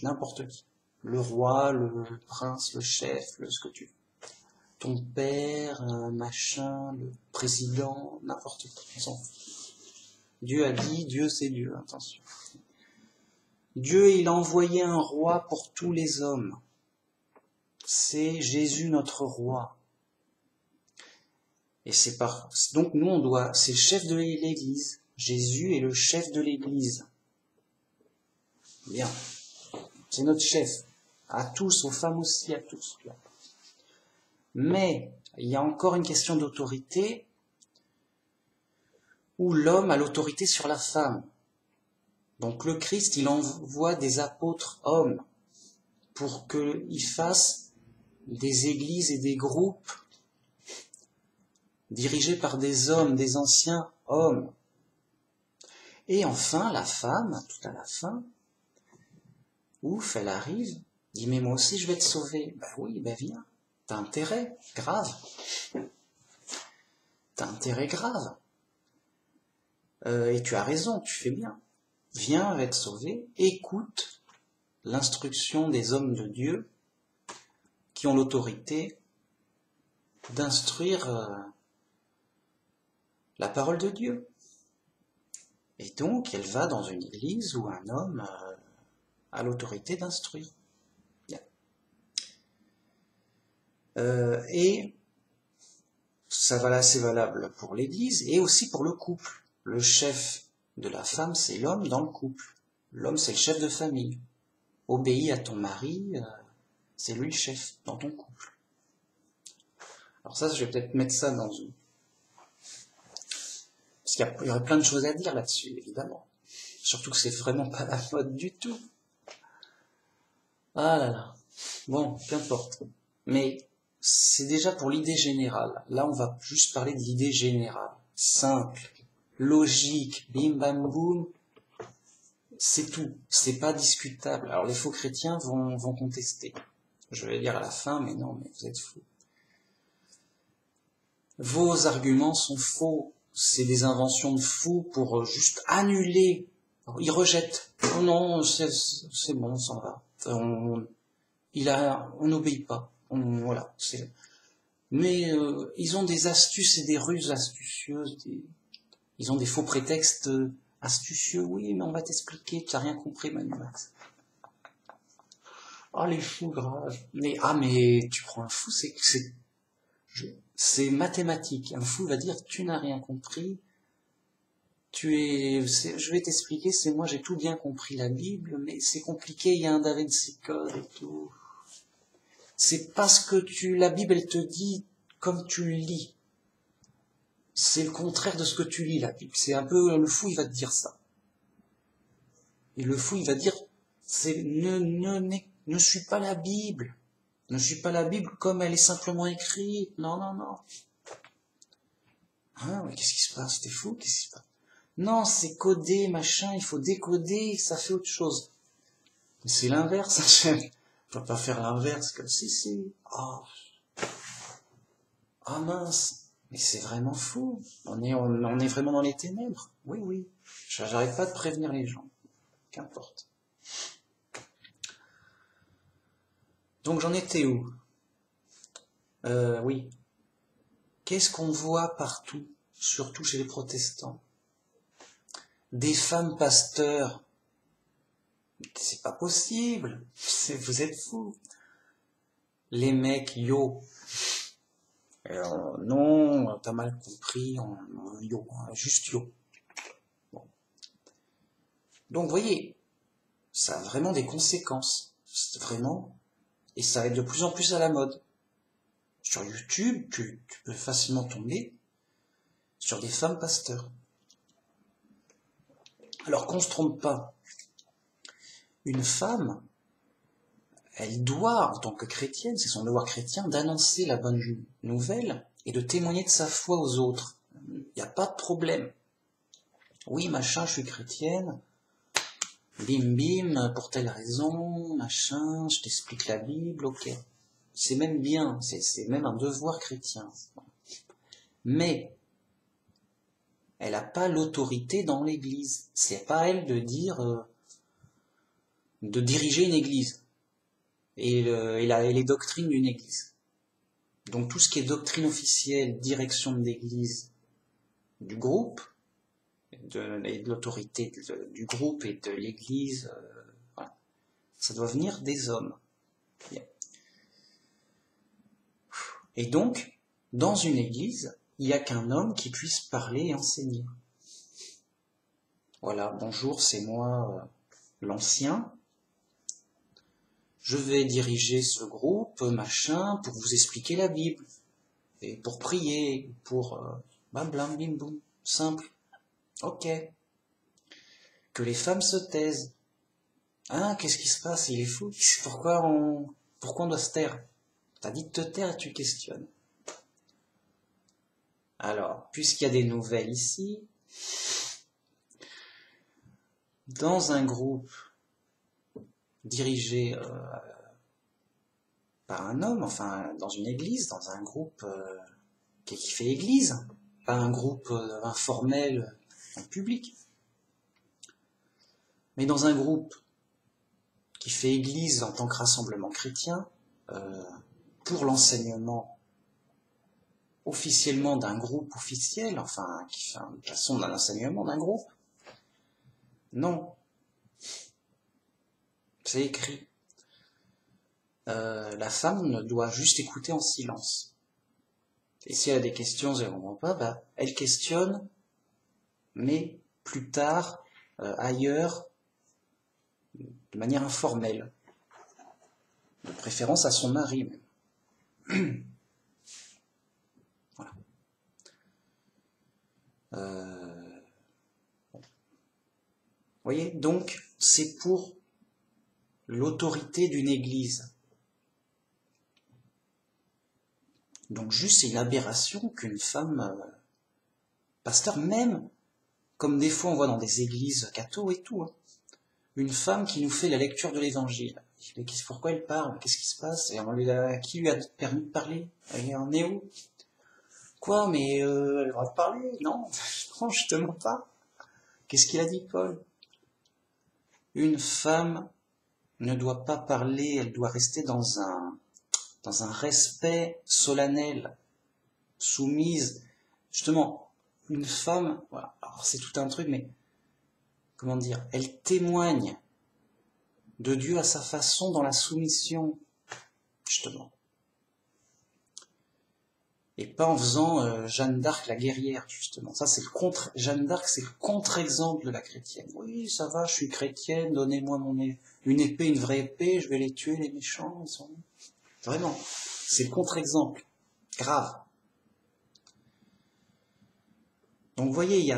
N'importe qui. Le roi, le prince, le chef, ce que tu veux. Ton père, machin, le président, n'importe qui. On s'en fout. Dieu a dit, Dieu c'est Dieu, attention. Dieu, il a envoyé un roi pour tous les hommes. C'est Jésus notre roi. Et donc nous c'est le chef de l'Église. Jésus est le chef de l'Église. Bien. C'est notre chef. À tous, aux femmes aussi, à tous. Mais il y a encore une question d'autorité où l'homme a l'autorité sur la femme. Donc le Christ, il envoie des apôtres hommes pour qu'ils fassent des églises et des groupes dirigés par des hommes, des anciens hommes. Et enfin, la femme, tout à la fin, ouf, elle arrive, dit, mais moi aussi je vais te sauver. Ben oui, ben viens, t'as intérêt, grave. T'as intérêt grave. Et tu as raison, tu fais bien. Viens, elle va te sauver, écoute l'instruction des hommes de Dieu qui ont l'autorité d'instruire la parole de Dieu. Et donc, elle va dans une église où un homme a l'autorité d'instruire. Bien. Et ça va là, c'est valable pour l'Église et aussi pour le couple. Le chef de la femme, c'est l'homme dans le couple. L'homme, c'est le chef de famille. Obéis à ton mari, c'est lui le chef dans ton couple. Alors ça, je vais peut-être mettre ça dans une... Parce qu'il y aurait plein de choses à dire là-dessus, évidemment. Surtout que c'est vraiment pas la mode du tout. Ah là là. Bon, qu'importe. Mais c'est déjà pour l'idée générale. Là, on va juste parler de l'idée générale. Simple, logique, bim bam boum. C'est tout. C'est pas discutable. Alors les faux chrétiens vont contester. Je vais dire à la fin, mais non, mais vous êtes fous. Vos arguments sont faux. C'est des inventions de fous pour juste annuler. Alors, ils rejettent. Oh non, c'est bon, on s'en va. On n'obéit pas. Voilà. Mais ils ont des astuces et des ruses astucieuses. Ils ont des faux prétextes astucieux. Oui, mais on va t'expliquer. Tu n'as rien compris, Manuel. Oh, les fous graves. Mais tu prends un fou, c'est mathématique. Un fou va dire, tu n'as rien compris. Je vais t'expliquer, c'est moi, j'ai tout bien compris la Bible, mais c'est compliqué, il y a un Da Vinci Code et tout. C'est parce que la Bible, elle te dit comme tu le lis. C'est le contraire de ce que tu lis, la Bible. C'est un peu, le fou, il va te dire ça. Et le fou, il va dire, ne suis pas la Bible. Ne suis pas la Bible comme elle est simplement écrite. Non, non, non. Hein, mais qu'est-ce qui se passe? T'es fou? Qu'est-ce qui se passe? Non, c'est codé, machin, il faut décoder, ça fait autre chose. Mais c'est l'inverse, Hachem. On peut pas faire l'inverse comme si. Oh. Ah mince, mais c'est vraiment fou. On est vraiment dans les ténèbres. Oui, oui. J'arrête pas de prévenir les gens. Qu'importe. Donc j'en étais où? Oui. Qu'est-ce qu'on voit partout, surtout chez les protestants? Des femmes pasteurs. C'est pas possible. Vous êtes fous. Les mecs, yo. Non, t'as mal compris, yo, juste yo. Bon. Donc, vous voyez, ça a vraiment des conséquences. C'est vraiment, et ça va être de plus en plus à la mode. Sur YouTube, tu peux facilement tomber sur des femmes pasteurs. Alors qu'on se trompe pas. Une femme, elle doit, en tant que chrétienne, c'est son devoir chrétien, d'annoncer la bonne nouvelle et de témoigner de sa foi aux autres. Il n'y a pas de problème. Oui, machin, je suis chrétienne. Bim bim, pour telle raison, machin, je t'explique la Bible, ok. C'est même bien, c'est même un devoir chrétien. Mais, elle n'a pas l'autorité dans l'Église. C'est pas à elle de dire, de diriger une Église. Et les doctrines d'une Église. Donc tout ce qui est doctrine officielle, direction de l'Église, du groupe, et de l'autorité du groupe et de l'Église, voilà. Ça doit venir des hommes. Bien. Et donc, dans une Église, il n'y a qu'un homme qui puisse parler et enseigner. Voilà, bonjour, c'est moi, l'ancien. Je vais diriger ce groupe, machin, pour vous expliquer la Bible. Et pour prier, pour bam blam bim boum, simple. Ok. Que les femmes se taisent. Hein, qu'est-ce qui se passe? Il est fou. Pourquoi on doit se taire? T'as dit de te taire et tu questionnes. Alors, puisqu'il y a des nouvelles ici, dans un groupe dirigé par un homme, enfin dans une église, dans un groupe qui fait église, pas un groupe informel en public, mais dans un groupe qui fait église en tant que rassemblement chrétien, pour l'enseignement officiellement d'un groupe officiel, enfin qui fait une façon d'un enseignement d'un groupe, non. C'est écrit. La femme doit juste écouter en silence. Et si elle a des questions, elle ne comprend pas, bah, elle questionne, mais plus tard, ailleurs, de manière informelle. De préférence à son mari même. Voilà. Vous voyez, donc c'est pour l'autorité d'une église. Donc juste c'est une aberration qu'une femme, pasteur même, comme des fois on voit dans des églises catho et tout, hein, une femme qui nous fait la lecture de l'évangile. Mais pourquoi elle parle? Qu'est-ce qui se passe? Et qui lui a permis de parler? Elle en est où? Quoi? Mais elle a le droit de parler? Non, non, justement pas. Qu'est-ce qu'il a dit, Paul? Une femme ne doit pas parler, elle doit rester dans un respect solennel, soumise. Justement, une femme, voilà, alors c'est tout un truc, mais comment dire, elle témoigne de Dieu à sa façon dans la soumission, justement. Et pas en faisant Jeanne d'Arc la guerrière, justement. Ça, c'est le contre. Jeanne d'Arc, c'est le contre-exemple de la chrétienne. Oui, ça va, je suis chrétienne, donnez-moi une épée, une vraie épée, je vais les tuer, les méchants. Ils sont... Vraiment, c'est le contre-exemple. Grave. Donc, vous voyez,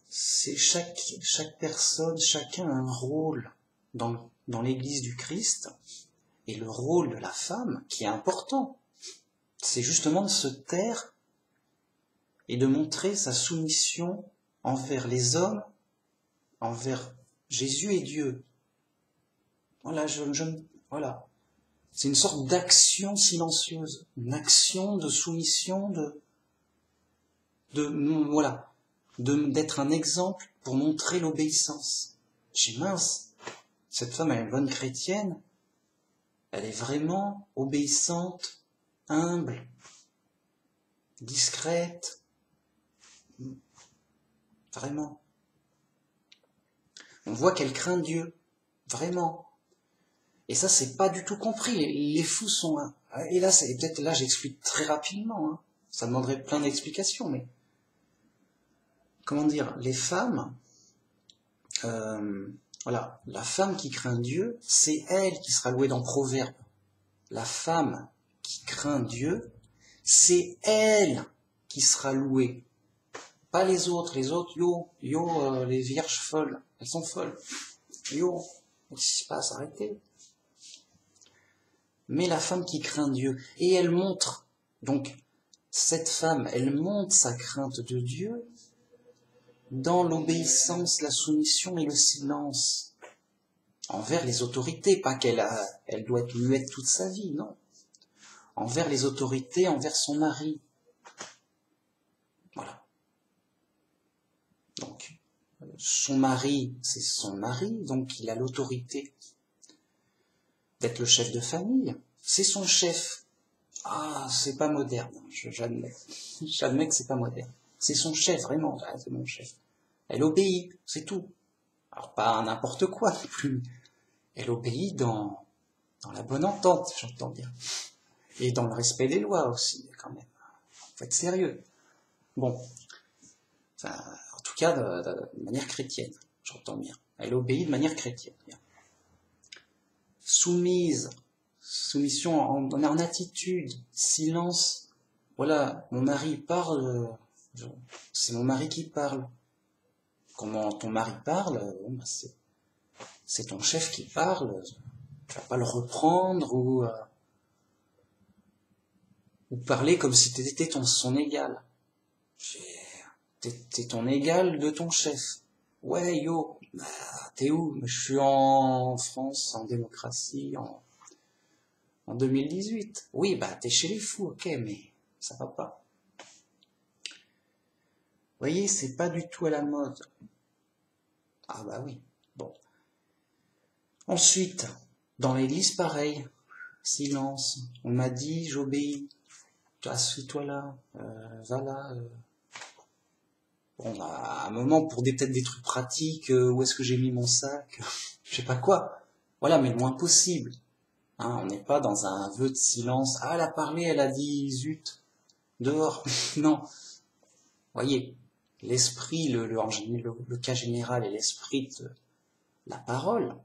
c'est chaque personne, chacun a un rôle dans l'Église du Christ, et le rôle de la femme, qui est important, c'est justement de se taire et de montrer sa soumission envers les hommes, envers Jésus et Dieu. Voilà, voilà. C'est une sorte d'action silencieuse, une action de soumission, voilà, d'être un exemple pour montrer l'obéissance. J'ai mince, cette femme elle est une bonne chrétienne, elle est vraiment obéissante, humble, discrète, vraiment. On voit qu'elle craint Dieu, vraiment. Et ça, c'est pas du tout compris. Les fous sont... Et là, peut-être là, j'explique très rapidement. Hein. Ça demanderait plein d'explications, mais... Comment dire, les femmes... voilà, la femme qui craint Dieu, c'est elle qui sera louée dans Proverbe. La femme qui craint Dieu, c'est elle qui sera louée. Pas les autres, les vierges folles, elles sont folles. Qu'est-ce qui se passe? Arrêtez. Mais la femme qui craint Dieu, et elle montre, donc cette femme, elle montre sa crainte de Dieu dans l'obéissance, la soumission et le silence envers les autorités, pas elle doit être muette toute sa vie, non. Envers les autorités, envers son mari. Voilà. Donc, son mari, c'est son mari, donc il a l'autorité d'être le chef de famille. C'est son chef. Ah, c'est pas moderne, j'admets. J'admets que c'est pas moderne. C'est son chef, vraiment, c'est mon chef. Elle obéit, c'est tout. Alors pas n'importe quoi non plus. Elle obéit dans la bonne entente, j'entends bien. Et dans le respect des lois aussi, quand même. Faut être sérieux. Bon. Enfin, en tout cas, de manière chrétienne, j'entends bien. Elle obéit de manière chrétienne. Bien. Soumission en attitude, silence. Voilà, mon mari parle, c'est mon mari qui parle. Comment ton mari parle, bah c'est ton chef qui parle, tu vas pas le reprendre ou parler comme si t'étais son égal. T'es ton égal de ton chef. Ouais, yo, bah, t'es où? Je suis en France, en démocratie, en 2018. Oui, bah t'es chez les fous, ok, mais ça va pas. Vous voyez, c'est pas du tout à la mode. Ah bah oui, bon. Ensuite, dans l'église, pareil, silence. On m'a dit, j'obéis. Assis-toi là, va là. Bon, bah, à un moment, pour peut-être des trucs pratiques, où est-ce que j'ai mis mon sac, je sais pas quoi. Voilà, mais le moins possible. Hein, on n'est pas dans un vœu de silence. Ah, elle a parlé, elle a dit zut, dehors. Non, voyez, l'esprit, le cas général et l'esprit de la parole,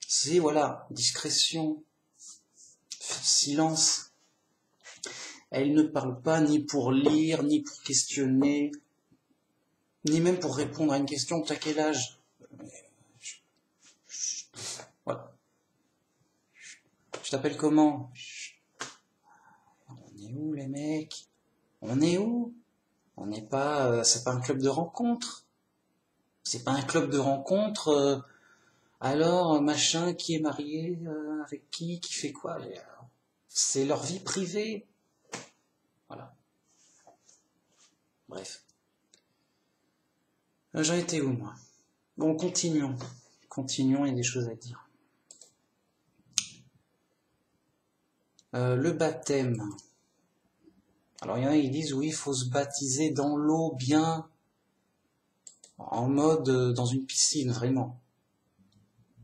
c'est voilà, discrétion, silence. Elle ne parle pas ni pour lire, ni pour questionner, ni même pour répondre à une question. T'as quel âge? Voilà. Je t'appelle comment? On est où les mecs? On est où? On n'est pas, c'est pas un club de rencontre. C'est pas un club de rencontre. Alors machin qui est marié avec qui fait quoi? C'est leur vie privée. Voilà. Bref. J'en étais où moi? Bon, continuons. Continuons, il y a des choses à dire. Le baptême. Alors il y en a qui disent oui, il faut se baptiser dans l'eau bien, en mode dans une piscine, vraiment.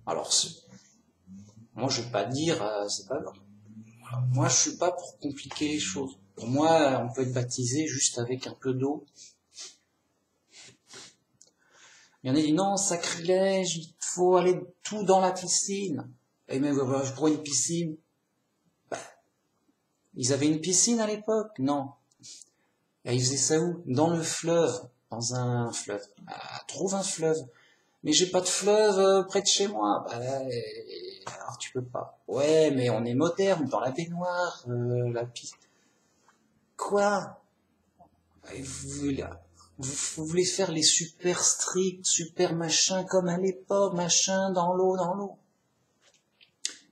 Alors moi je vais pas dire, c'est pas grave. Moi je suis pas pour compliquer les choses. Pour moi, on peut être baptisé juste avec un peu d'eau. Il y en a qui disent non, sacrilège, il faut aller tout dans la piscine. Et même pour une piscine, ils avaient une piscine à l'époque? Non. Et ils faisaient ça où? Dans le fleuve. Dans un fleuve. Ah, trouve un fleuve. Mais j'ai pas de fleuve près de chez moi. Bah, alors tu peux pas. Ouais, mais on est moderne, dans la baignoire, la piscine. Quoi? Vous voulez faire les super stricts, super machin, comme à l'époque, machin, dans l'eau, dans l'eau.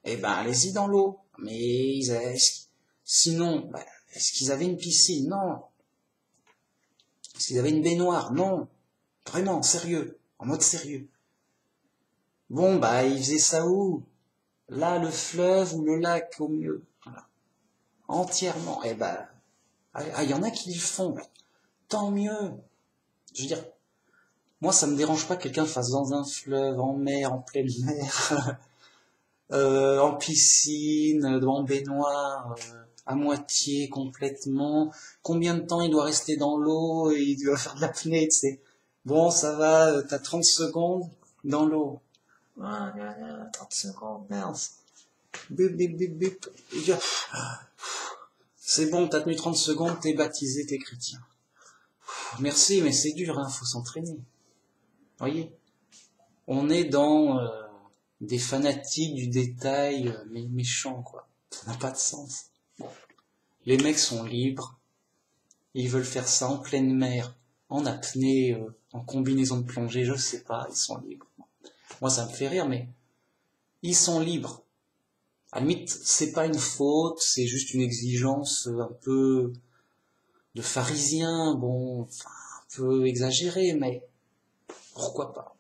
Eh ben, allez-y dans l'eau. Mais sinon, bah, est-ce qu'ils avaient une piscine? Non. Est-ce qu'ils avaient une baignoire? Non. Vraiment, sérieux. En mode sérieux. Bon, bah, ils faisaient ça où? Là, le fleuve ou le lac, au mieux. Voilà. Entièrement. Eh ben, il y en a qui le font. Tant mieux. Je veux dire, moi, ça me dérange pas que quelqu'un fasse dans un fleuve, en mer, en pleine mer, en piscine, en baignoire, à moitié, complètement. Combien de temps il doit rester dans l'eau et il doit faire de l'apnée, tu sais. Bon, ça va, t'as 30 secondes dans l'eau. 30 secondes, merde. Bip, bip, bip, bip. C'est bon, t'as tenu 30 secondes, t'es baptisé, t'es chrétien. Merci, mais c'est dur, hein, faut s'entraîner. Voyez, on est dans des fanatiques du détail, mais méchants, quoi. Ça n'a pas de sens. Bon. Les mecs sont libres, ils veulent faire ça en pleine mer, en apnée, en combinaison de plongée, je sais pas, ils sont libres. Moi, ça me fait rire, mais ils sont libres. À la limite, c'est pas une faute, c'est juste une exigence un peu de pharisien, bon, enfin, un peu exagéré, mais pourquoi pas?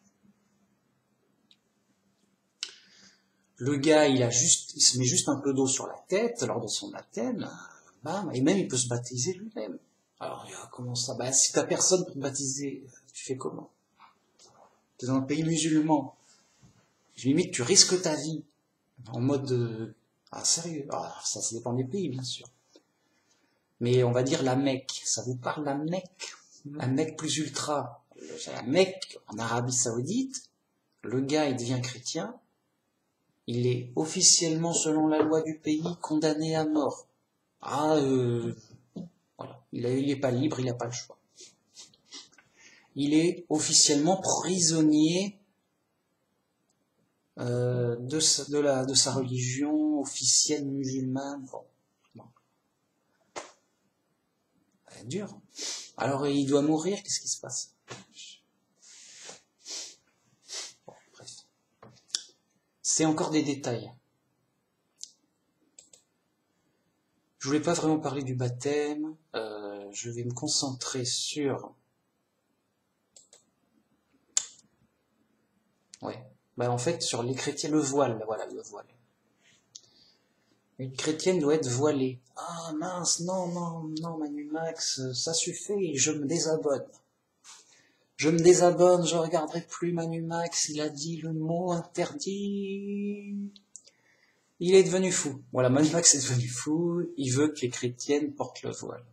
Le gars, il se met juste un peu d'eau sur la tête lors de son baptême, bam, et même il peut se baptiser lui-même. Alors, comment ça? Bah, si t'as personne pour te baptiser, tu fais comment? T'es dans un pays musulman. Limite, tu risques ta vie. En mode, ah, sérieux? Ah, ça dépend des pays, bien sûr. Mais on va dire la Mecque. Ça vous parle, la Mecque? La Mecque plus ultra. La Mecque, en Arabie Saoudite, le gars, il devient chrétien. Il est officiellement, selon la loi du pays, condamné à mort. Ah, voilà. Il est pas libre, il n'a pas le choix. Il est officiellement prisonnier de sa religion officielle musulmane. Bon. C'est dur. Alors il doit mourir, qu'est-ce qui se passe? Bon, bref. C'est encore des détails. Je voulais pas vraiment parler du baptême. Je vais me concentrer sur... Ouais. Bah en fait, sur les chrétiens, le voile, voilà, le voile. Une chrétienne doit être voilée. Ah mince, non, Manu Max, ça suffit, je me désabonne. Je me désabonne, je regarderai plus Manu Max, il a dit le mot interdit. Il est devenu fou. Voilà, Manu Max est devenu fou, il veut que les chrétiennes portent le voile.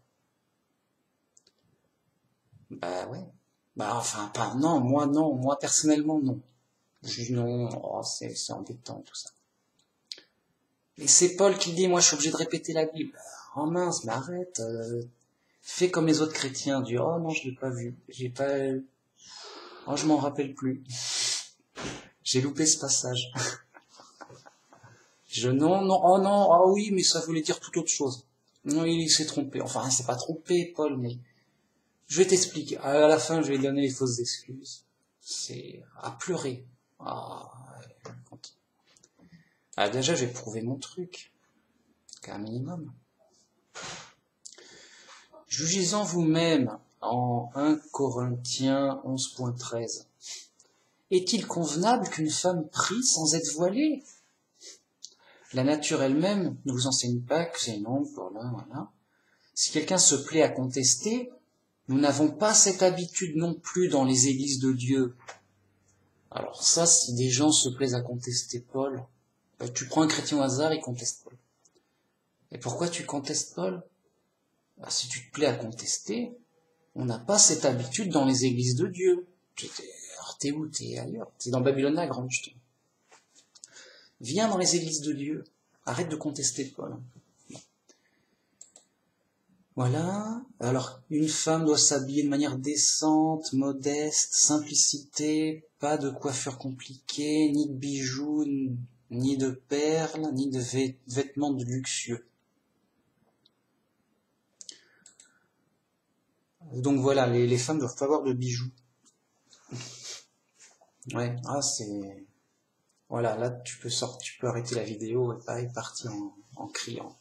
Bah ouais. Bah enfin, pas, non, moi personnellement non. Je dis non, oh, c'est embêtant tout ça. Et c'est Paul qui dit, moi je suis obligé de répéter la Bible. Oh mince, mais arrête, fais comme les autres chrétiens, dis, oh non, je l'ai pas vu, oh je m'en rappelle plus. J'ai loupé ce passage. Oh non, ah oui, mais ça voulait dire toute autre chose. Non, il s'est trompé. Enfin, il s'est pas trompé, Paul, mais je vais t'expliquer. À la fin, je vais donner les fausses excuses. C'est à pleurer. Ah, déjà, je vais prouver mon truc. Qu'un minimum. Jugez-en vous-même en 1 Corinthiens 11.13. Est-il convenable qu'une femme prie sans être voilée? La nature elle-même ne vous enseigne pas que c'est non, voilà. Si quelqu'un se plaît à contester, nous n'avons pas cette habitude non plus dans les églises de Dieu. Alors ça, si des gens se plaisent à contester Paul, tu prends un chrétien au hasard, il conteste Paul. Et pourquoi tu contestes Paul? Si tu te plais à contester, on n'a pas cette habitude dans les églises de Dieu. Alors t'es où? T'es ailleurs. T'es dans Babylone la Grande, justement. Viens dans les églises de Dieu. Arrête de contester Paul. Voilà. Alors, une femme doit s'habiller de manière décente, modeste, simplicité, pas de coiffure compliquée, ni de bijoux, ni de perles, ni de vêtements de luxueux. Donc voilà, les femmes doivent pas avoir de bijoux. Ouais, c'est... Voilà, là tu peux arrêter la vidéo et pas être parti en criant.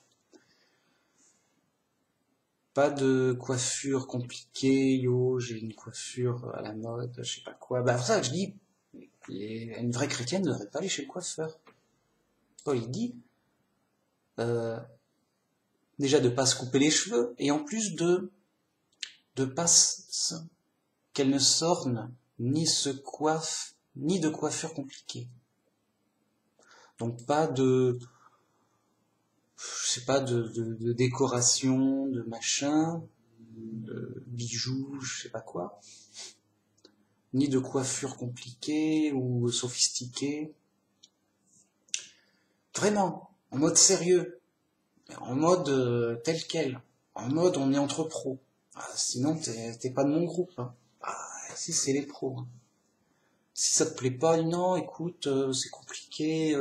Pas de coiffure compliquée, yo, j'ai une coiffure à la mode, je sais pas quoi. Bah, c'est ça que je dis, une vraie chrétienne ne devrait pas aller chez le coiffeur. Paul, il dit, déjà de pas se couper les cheveux, et en plus de pas qu'elle ne s'orne, ni se coiffe, ni de coiffure compliquée. Donc pas de, je sais pas, de décoration, de machin, de bijoux, je sais pas quoi. Ni de coiffure compliquée ou sophistiquée. Vraiment, en mode sérieux, en mode tel quel, en mode on est entre pros. Sinon t'es pas de mon groupe. Hein. Si c'est les pros. Hein. Si ça te plaît pas, non, écoute, c'est compliqué,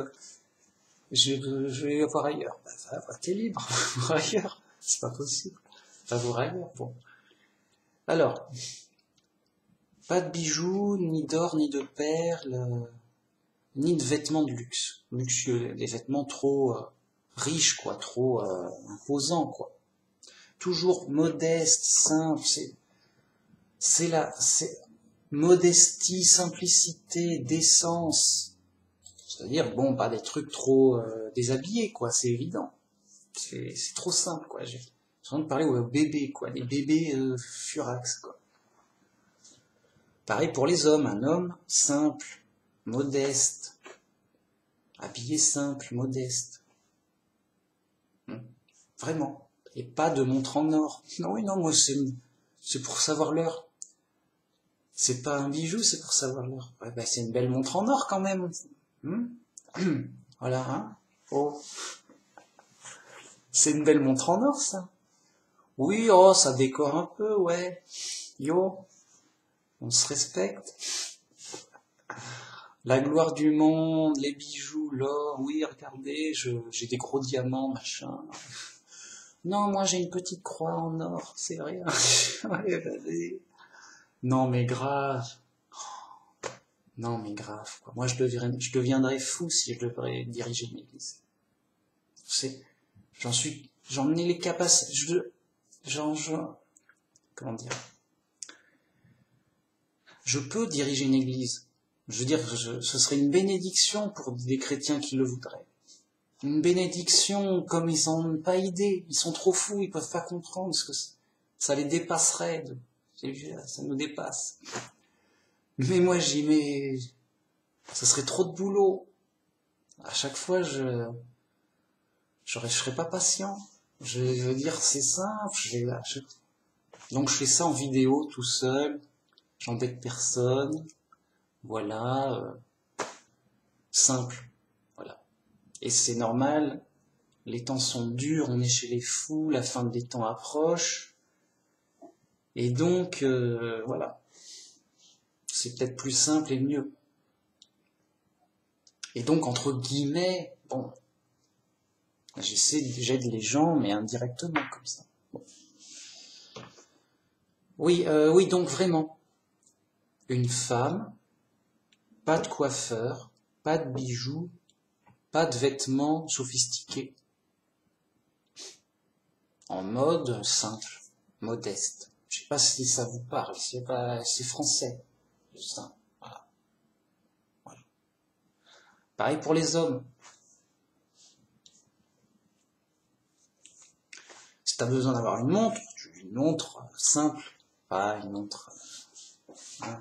je vais voir ailleurs. T'es libre, va voir ailleurs, c'est pas possible. Va voir ailleurs, bon. Alors, pas de bijoux, ni d'or, ni de perles, ni de vêtements de luxe, luxueux, des vêtements trop riches, quoi, trop imposants, quoi. Toujours modeste, simple, c'est modestie, simplicité, décence. C'est-à-dire, bon, pas des trucs trop déshabillés, quoi, c'est évident. C'est trop simple, quoi. J'ai envie de parler aux bébés, quoi, les bébés furax, quoi. Pareil pour les hommes, un homme simple, modeste, habillé simple, modeste. Vraiment. Et pas de montre en or. Non, oui, non, moi, c'est pour savoir l'heure. C'est pas un bijou, c'est pour savoir l'heure. Ouais, bah, c'est une belle montre en or, quand même. Voilà, hein. Oh. C'est une belle montre en or, ça. Oui, oh, ça décore un peu, ouais. Yo. On se respecte. La gloire du monde, les bijoux, l'or, oui, regardez, j'ai des gros diamants, machin. Non, moi j'ai une petite croix en or, c'est rien. Non mais grave. Non mais grave, quoi. Moi je deviendrais fou si je devrais diriger une église. J'en ai les capacités, comment dire? Je peux diriger une église. Je veux dire, ce serait une bénédiction pour des chrétiens qui le voudraient. Une bénédiction comme ils n'en ont pas idée. Ils sont trop fous, ils peuvent pas comprendre ce que ça les dépasserait. Ça nous dépasse. Mais moi, j'y mets... Ça serait trop de boulot. À chaque fois, je serais pas patient. Je veux dire, c'est simple. Donc, je fais ça en vidéo, tout seul. J'embête personne. Voilà. Simple. Voilà. Et c'est normal. Les temps sont durs, on est chez les fous, la fin des temps approche. Et donc, voilà. C'est peut-être plus simple et mieux. Et donc, entre guillemets, bon, j'aide les gens, mais indirectement, comme ça. Bon. Oui, oui, donc vraiment, une femme, pas de coiffeur, pas de bijoux, pas de vêtements sophistiqués, en mode simple, modeste. Je sais pas si ça vous parle, c'est français, ça. Voilà. Voilà. Pareil pour les hommes. Si tu as besoin d'avoir une montre simple, pas une montre, hein,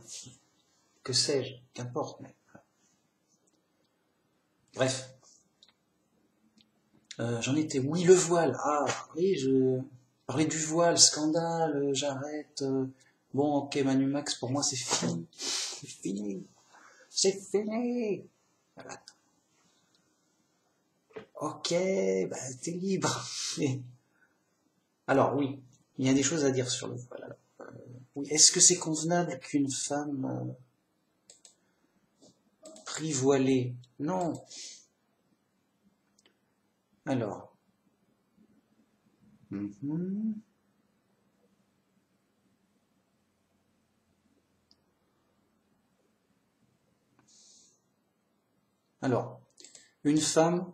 que sais-je, qu'importe. Mais... Bref. J'en étais, oui, le voile. Ah, oui, je parlais du voile, scandale, j'arrête. Bon, ok, Manu Max, pour moi, c'est fini. C'est fini. C'est fini. Voilà. Ok, bah, t'es libre. Alors, oui, il y a des choses à dire sur le voile. Alors, oui, est-ce que c'est convenable qu'une femme pris voilée? Non. Alors. Alors, une femme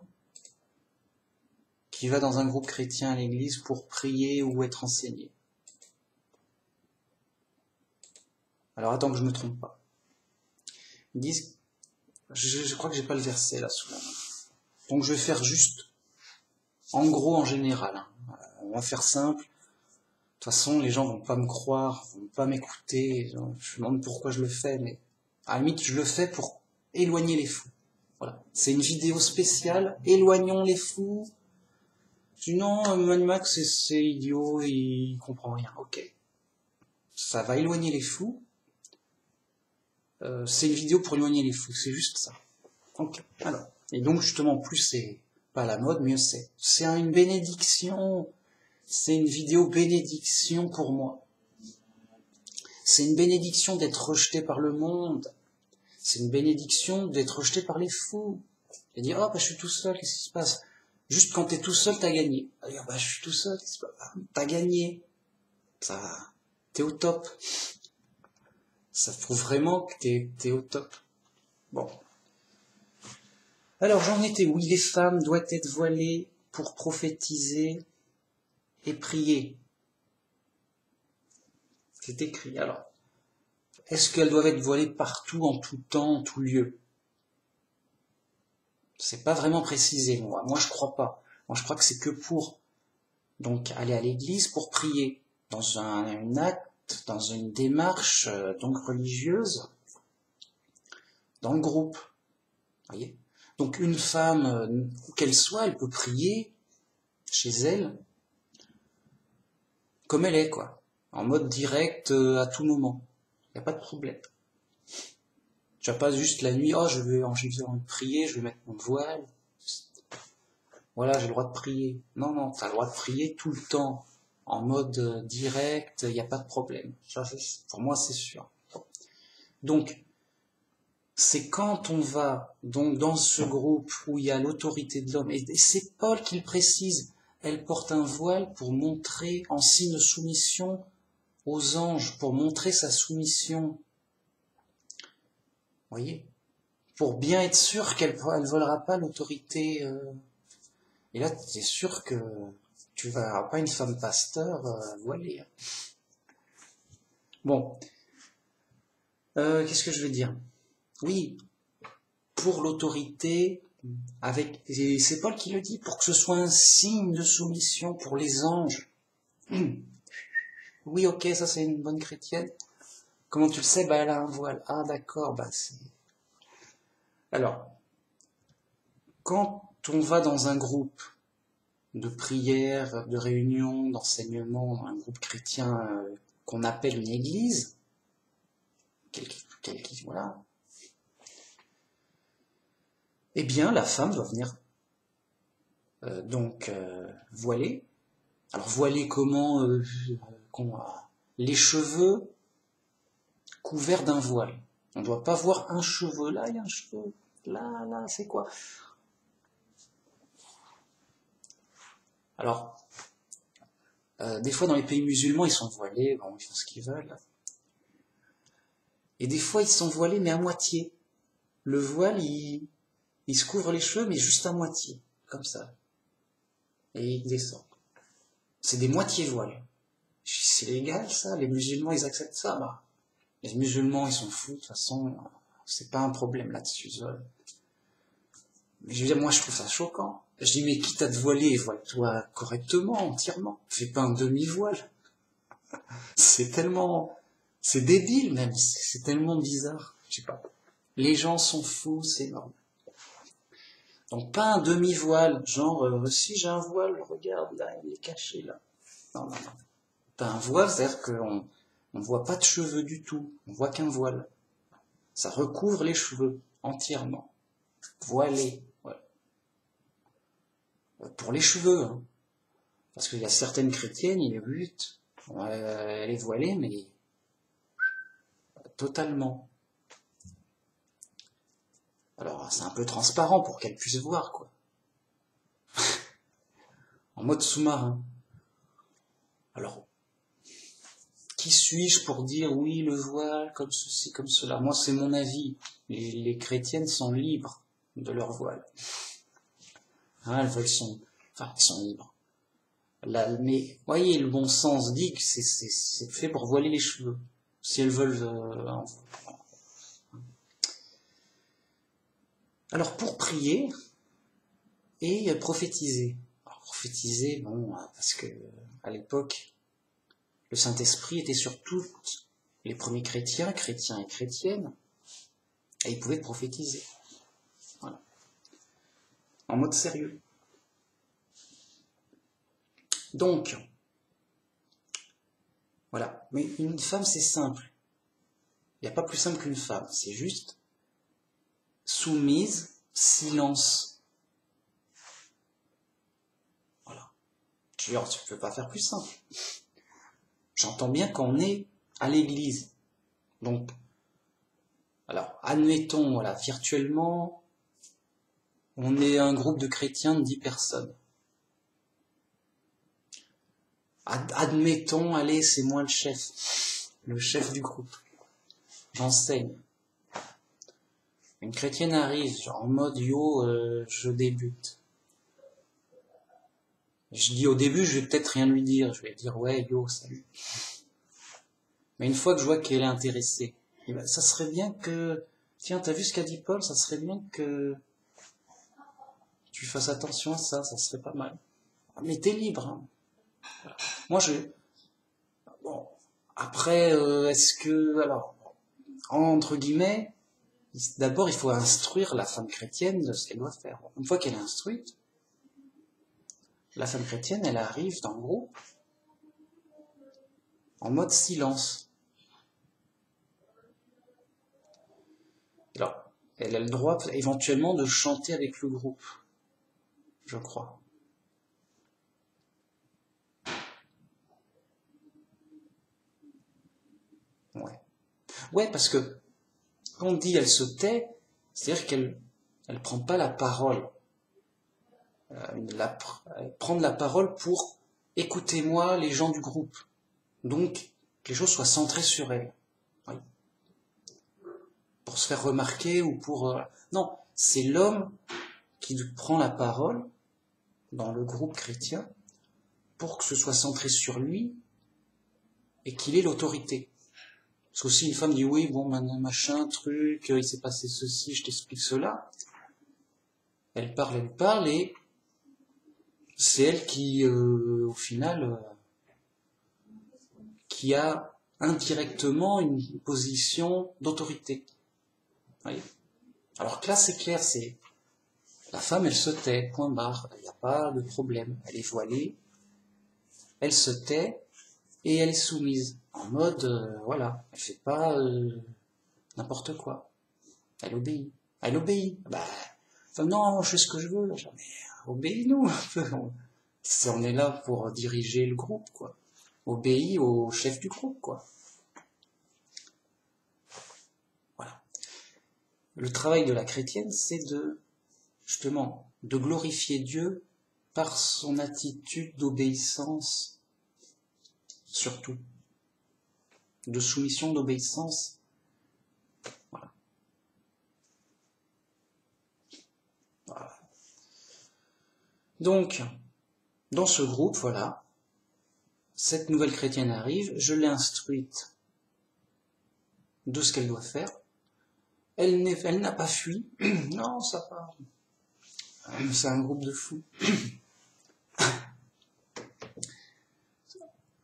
qui va dans un groupe chrétien à l'église pour prier ou être enseignée. Alors, attends que je me trompe pas. Ils disent, je crois que j'ai pas le verset là sous la main. Donc, je vais faire juste, en gros, en général. Hein. On va faire simple. De toute façon, les gens vont pas me croire, vont pas m'écouter. Je me demande pourquoi je le fais, mais à la limite, je le fais pour éloigner les fous. Voilà. C'est une vidéo spéciale. Éloignons les fous. Sinon, Manu Max, c'est idiot, il comprend rien. Ok. Ça va éloigner les fous. C'est une vidéo pour éloigner les fous. C'est juste ça. Ok. Alors. Et donc, justement, plus c'est pas la mode, mieux c'est. C'est une bénédiction. C'est une vidéo bénédiction pour moi. C'est une bénédiction d'être rejeté par le monde. C'est une bénédiction d'être rejeté par les fous. Et dire, oh, bah, je suis tout seul, qu'est-ce qui se passe? Juste quand t'es tout seul, t'as gagné. Dire, bah, je suis tout seul, qu'est-ce qui se passe? T'as gagné. Ça, t'es au top. Ça prouve vraiment que t'es au top. Bon. Alors, j'en étais, oui, les femmes doivent être voilées pour prophétiser et prier. C'est écrit. Alors, est-ce qu'elles doivent être voilées partout, en tout temps, en tout lieu? C'est pas vraiment précisé, moi. Moi, je crois pas. Moi, je crois que c'est que pour, donc, aller à l'église pour prier. Dans un acte, dans une démarche, donc, religieuse, dans le groupe. Voyez? Donc, une femme, où qu'elle soit, elle peut prier chez elle, comme elle est, quoi. En mode direct, à tout moment. Il n'y a pas de problème. Tu vas pas juste la nuit, oh, j'ai envie de prier, je vais mettre mon voile. Voilà, j'ai le droit de prier. Non, non, tu as le droit de prier tout le temps. En mode direct, il n'y a pas de problème. Ça, pour moi, c'est sûr. Donc, c'est quand on va donc dans ce groupe où il y a l'autorité de l'homme, et c'est Paul qui le précise, elle porte un voile pour montrer en signe de soumission aux anges, pour montrer sa soumission. Vous voyez? Pour bien être sûr qu'elle ne volera pas l'autorité. Et là, c'est sûr que tu verras pas une femme pasteur voilée. Bon, qu'est-ce que je veux dire? Oui, pour l'autorité, et c'est Paul qui le dit, pour que ce soit un signe de soumission pour les anges. Oui, ok, ça c'est une bonne chrétienne. Comment tu le sais? Bah, elle a un voile. Ah, d'accord, bah, c'est... Alors, quand on va dans un groupe de prière, de réunion, d'enseignement, un groupe chrétien qu'on appelle une église, voilà, eh bien, la femme doit venir voilée. Alors, voilée comment les cheveux couverts d'un voile. On ne doit pas voir un cheveu. Là, il y a un cheveu. Là, c'est quoi? Alors, des fois, dans les pays musulmans, ils sont voilés. Bon, ils font ce qu'ils veulent. Et des fois, ils sont voilés, mais à moitié. Le voile, il se couvre les cheveux, mais juste à moitié. Comme ça. Et il descend. C'est des moitiés voiles. C'est légal, ça? Les musulmans, ils acceptent ça? Bah, les musulmans, ils s'en foutent. De toute façon, c'est pas un problème là-dessus. Mais je veux dire, moi, je trouve ça choquant. Je dis, mais quitte à te voiler, voile-toi correctement, entièrement. Fais pas un demi-voile. C'est débile même. C'est tellement bizarre. Je sais pas. Les gens sont fous, c'est énorme. Donc, pas un demi-voile. Genre, si j'ai un voile, regarde, là, il est caché, là. Non. T'as un voile, c'est-à-dire qu'on ne voit pas de cheveux du tout. On voit qu'un voile. Ça recouvre les cheveux, entièrement. Voilé. Voilà. Pour les cheveux, hein. Parce qu'il y a certaines chrétiennes, ils luttent. Elle est voilée, mais totalement. Alors, c'est un peu transparent pour qu'elle puisse voir, quoi. En mode sous-marin. Alors, qui suis-je pour dire oui, le voile, comme ceci, comme cela? Moi, c'est mon avis. Les chrétiennes sont libres de leur voile. Hein, elles sont libres. Là, mais, voyez, le bon sens dit que c'est fait pour voiler les cheveux. Si elles veulent... Alors, pour prier et prophétiser. Alors, prophétiser, bon, parce que à l'époque, le Saint-Esprit était sur toutes les premiers chrétiens et chrétiennes, et ils pouvaient prophétiser. Voilà. En mode sérieux. Donc, voilà. Mais une femme, c'est simple. Il n'y a pas plus simple qu'une femme. C'est juste soumise, silence. Voilà. Tu peux pas faire plus simple. J'entends bien qu'on est à l'église. Donc, alors, admettons, voilà, virtuellement, on est un groupe de chrétiens de 10 personnes. Admettons, allez, c'est moi le chef du groupe. J'enseigne. Une chrétienne arrive, genre en mode, yo, je débute. Je dis au début, je vais peut-être rien lui dire. Je vais dire, ouais, yo, salut. Mais une fois que je vois qu'elle est intéressée, ben, ça serait bien que... Tiens, t'as vu ce qu'a dit Paul? Ça serait bien que tu fasses attention à ça, ça serait pas mal. Mais t'es libre. Hein. Voilà. Moi, bon, après, est-ce que... Alors, entre guillemets, d'abord, il faut instruire la femme chrétienne de ce qu'elle doit faire. Une fois qu'elle est instruite, la femme chrétienne, elle arrive dans le groupe en mode silence. Alors, elle a le droit éventuellement de chanter avec le groupe, je crois. Ouais, parce que quand on dit elle se tait, c'est-à-dire qu'elle prend pas la parole. Prendre la parole pour écoutez-moi les gens du groupe. Donc, que les choses soient centrées sur elle. Oui. Pour se faire remarquer ou pour... Non, c'est l'homme qui prend la parole dans le groupe chrétien pour que ce soit centré sur lui et qu'il ait l'autorité. Parce que si une femme dit oui, bon, machin, truc, il s'est passé ceci, je t'explique cela, elle parle et c'est elle qui, au final, qui a indirectement une position d'autorité. Voyez. Alors que là, c'est clair, c'est la femme, elle se tait, point barre, il n'y a pas de problème. Elle est voilée, elle se tait et elle est soumise. En mode, voilà, elle fait pas n'importe quoi. Elle obéit. Elle obéit. Bah, enfin, non, je fais ce que je veux. Mais obéis-nous un peu. On est là pour diriger le groupe, quoi. Obéis au chef du groupe, quoi. Voilà. Le travail de la chrétienne, c'est justement, de glorifier Dieu par son attitude d'obéissance, surtout. De soumission, d'obéissance. Voilà. Voilà. Donc, dans ce groupe, voilà, cette nouvelle chrétienne arrive, je l'ai instruite de ce qu'elle doit faire. Elle n'a pas fui. Non, ça part. C'est un groupe de fous.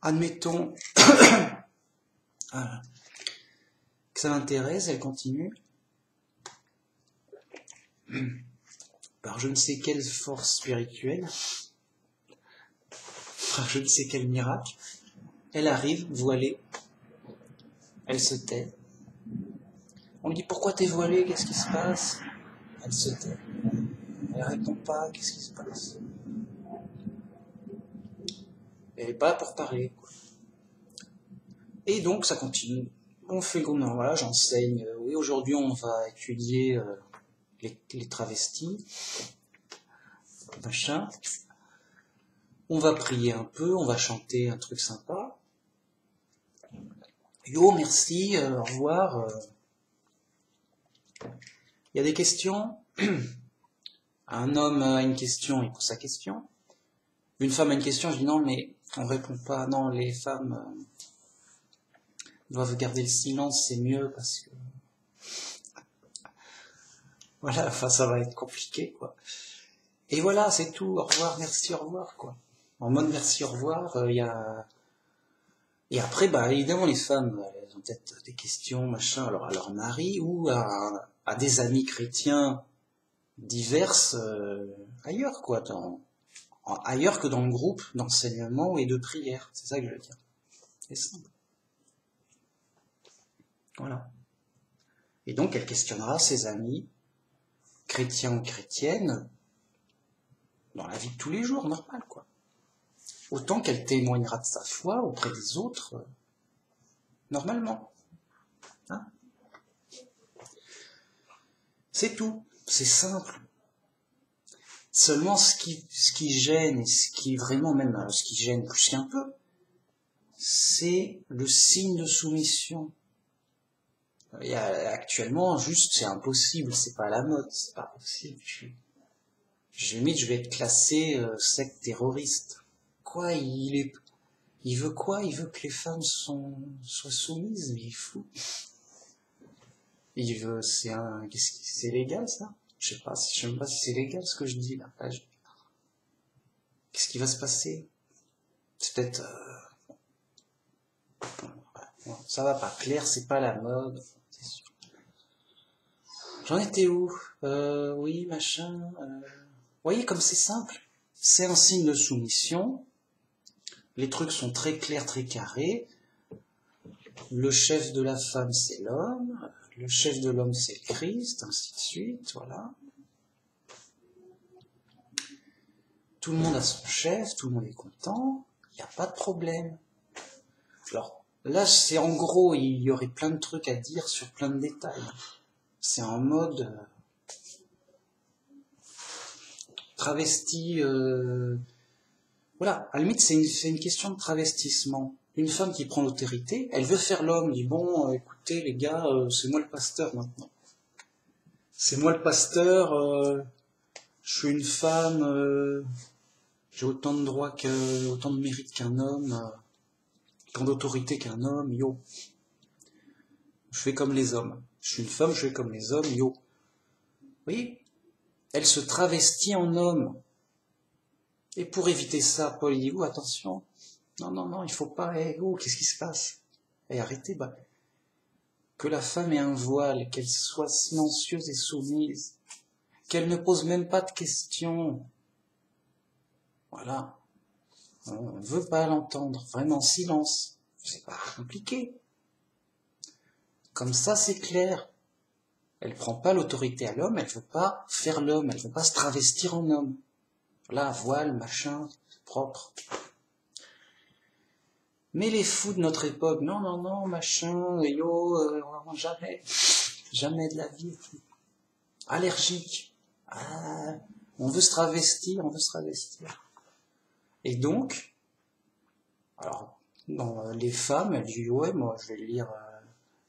Admettons que ça l'intéresse, elle continue. Par je ne sais quelle force spirituelle, par je ne sais quel miracle, elle arrive voilée. Elle se tait. On lui dit pourquoi t'es voilée, qu'est-ce qui se passe? Elle se tait. Elle répond pas, qu'est-ce qui se passe? Elle n'est pas là pour parler, quoi. Et donc ça continue. On fait comme voilà, j'enseigne. Oui, aujourd'hui on va étudier les travestis, machin. On va prier un peu, on va chanter un truc sympa. Yo, merci, au revoir. Il y a des questions. Un homme a une question, il pose sa question. Une femme a une question, je dis non, mais on répond pas. Non, les femmes doivent garder le silence, c'est mieux parce que voilà, enfin ça va être compliqué, quoi. Et voilà, c'est tout. Au revoir, merci, au revoir, quoi. En mode merci, au revoir, il y a... Et après, bah évidemment, les femmes, elles ont peut-être des questions, machin, alors à leur mari ou à des amis chrétiens diverses ailleurs, quoi, ailleurs que dans le groupe d'enseignement et de prière. C'est ça que je veux dire. C'est simple. Voilà. Et donc, elle questionnera ses amis, chrétiens ou chrétiennes, dans la vie de tous les jours, normal, quoi. Autant qu'elle témoignera de sa foi auprès des autres, normalement. Hein? C'est tout. C'est simple. Seulement, ce qui gêne, et ce qui vraiment, même ce qui gêne plus qu'un peu, c'est le signe de soumission. Actuellement, juste, c'est impossible, c'est pas à la mode, c'est pas possible. Limite, je vais être classé secte terroriste. Quoi, il veut quoi? Il veut que les femmes soient soumises, mais il est fou. Il veut, c'est légal, ça? Je sais pas si c'est légal ce que je dis là. Qu'est-ce qui va se passer? C'est peut-être, bon, ça va pas. Clair, c'est pas la mode, c'est sûr. J'en étais où? Oui, machin. Vous voyez comme c'est simple. C'est un signe de soumission. Les trucs sont très clairs, très carrés. Le chef de la femme, c'est l'homme. Le chef de l'homme, c'est le Christ, ainsi de suite, voilà. Tout le monde a son chef, tout le monde est content, il n'y a pas de problème. Alors, là, c'est en gros, il y aurait plein de trucs à dire sur plein de détails. C'est en mode travesti, voilà, à la limite, c'est une question de travestissement. Une femme qui prend l'autorité, elle veut faire l'homme, dit bon, écoutez les gars, c'est moi le pasteur maintenant. C'est moi le pasteur, je suis une femme, j'ai autant de droits autant de mérite qu'un homme, autant d'autorité qu'un homme, yo. Je fais comme les hommes. Je suis une femme, je fais comme les hommes, yo. Vous voyez? Elle se travestit en homme. Et pour éviter ça, Paul dit, attention, non, il faut pas, qu'est-ce qui se passe? Et arrêtez, bah, que la femme ait un voile, qu'elle soit silencieuse et soumise, qu'elle ne pose même pas de questions. Voilà. On ne veut pas l'entendre. Vraiment, silence. C'est pas compliqué. Comme ça, c'est clair. Elle prend pas l'autorité à l'homme, elle veut pas faire l'homme, elle veut pas se travestir en homme. Voilà, voile, machin, propre. Mais les fous de notre époque, non, non, non, machin, yo, jamais, jamais de la vie. Allergique. Ah, on veut se travestir, on veut se travestir. Et donc, alors, non, les femmes, elles disent, ouais, moi, je vais lire,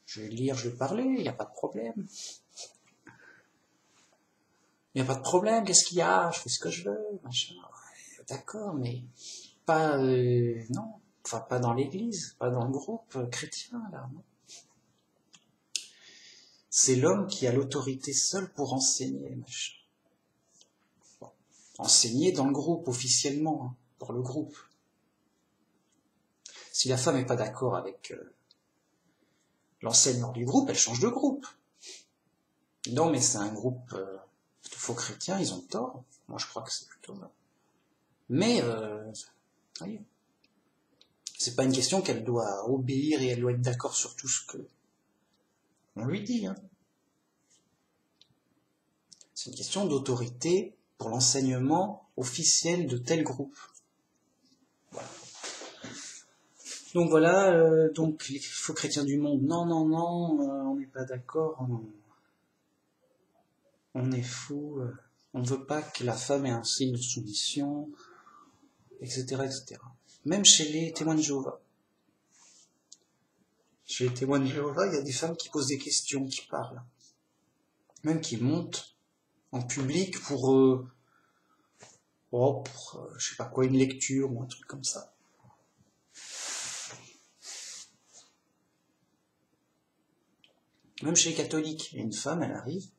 je vais parler, il n'y a pas de problème. Il n'y a pas de problème, qu'est-ce qu'il y a? Je fais ce que je veux, machin. Ouais, d'accord, mais pas, non, enfin, pas dans l'église, pas dans le groupe chrétien, là, non. C'est l'homme qui a l'autorité seul pour enseigner, machin. Bon. Enseigner dans le groupe, officiellement, hein, pour le groupe. Si la femme n'est pas d'accord avec l'enseignement du groupe, elle change de groupe. Non, mais c'est un groupe de faux chrétiens, ils ont tort. Moi, je crois que c'est plutôt là. Mais, voyez, c'est pas une question qu'elle doit obéir et elle doit être d'accord sur tout ce que on lui dit. Hein. C'est une question d'autorité pour l'enseignement officiel de tel groupe. Voilà. Donc voilà, donc les faux chrétiens du monde, non, non, non, on n'est pas d'accord, on est fou, on ne veut pas que la femme ait un signe de soumission, etc., etc. Même chez les témoins de Jéhovah. Chez les témoins de Jéhovah, il y a des femmes qui posent des questions, qui parlent. Même qui montent en public pour je sais pas quoi, une lecture ou un truc comme ça. Même chez les catholiques, il y a une femme, elle arrive,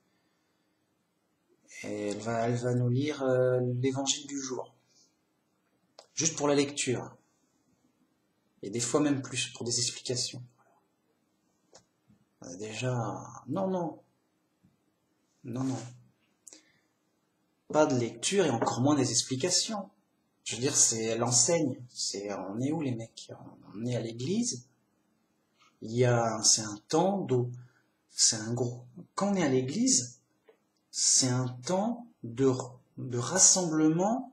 et elle va nous lire l'évangile du jour. Juste pour la lecture. Et des fois même plus, pour des explications. Déjà, non, non. Non, non. Pas de lecture et encore moins des explications. Je veux dire, elle enseigne. On est où les mecs? On est à l'église. C'est un temps d'eau. C'est un gros. Quand on est à l'église, c'est un temps de rassemblement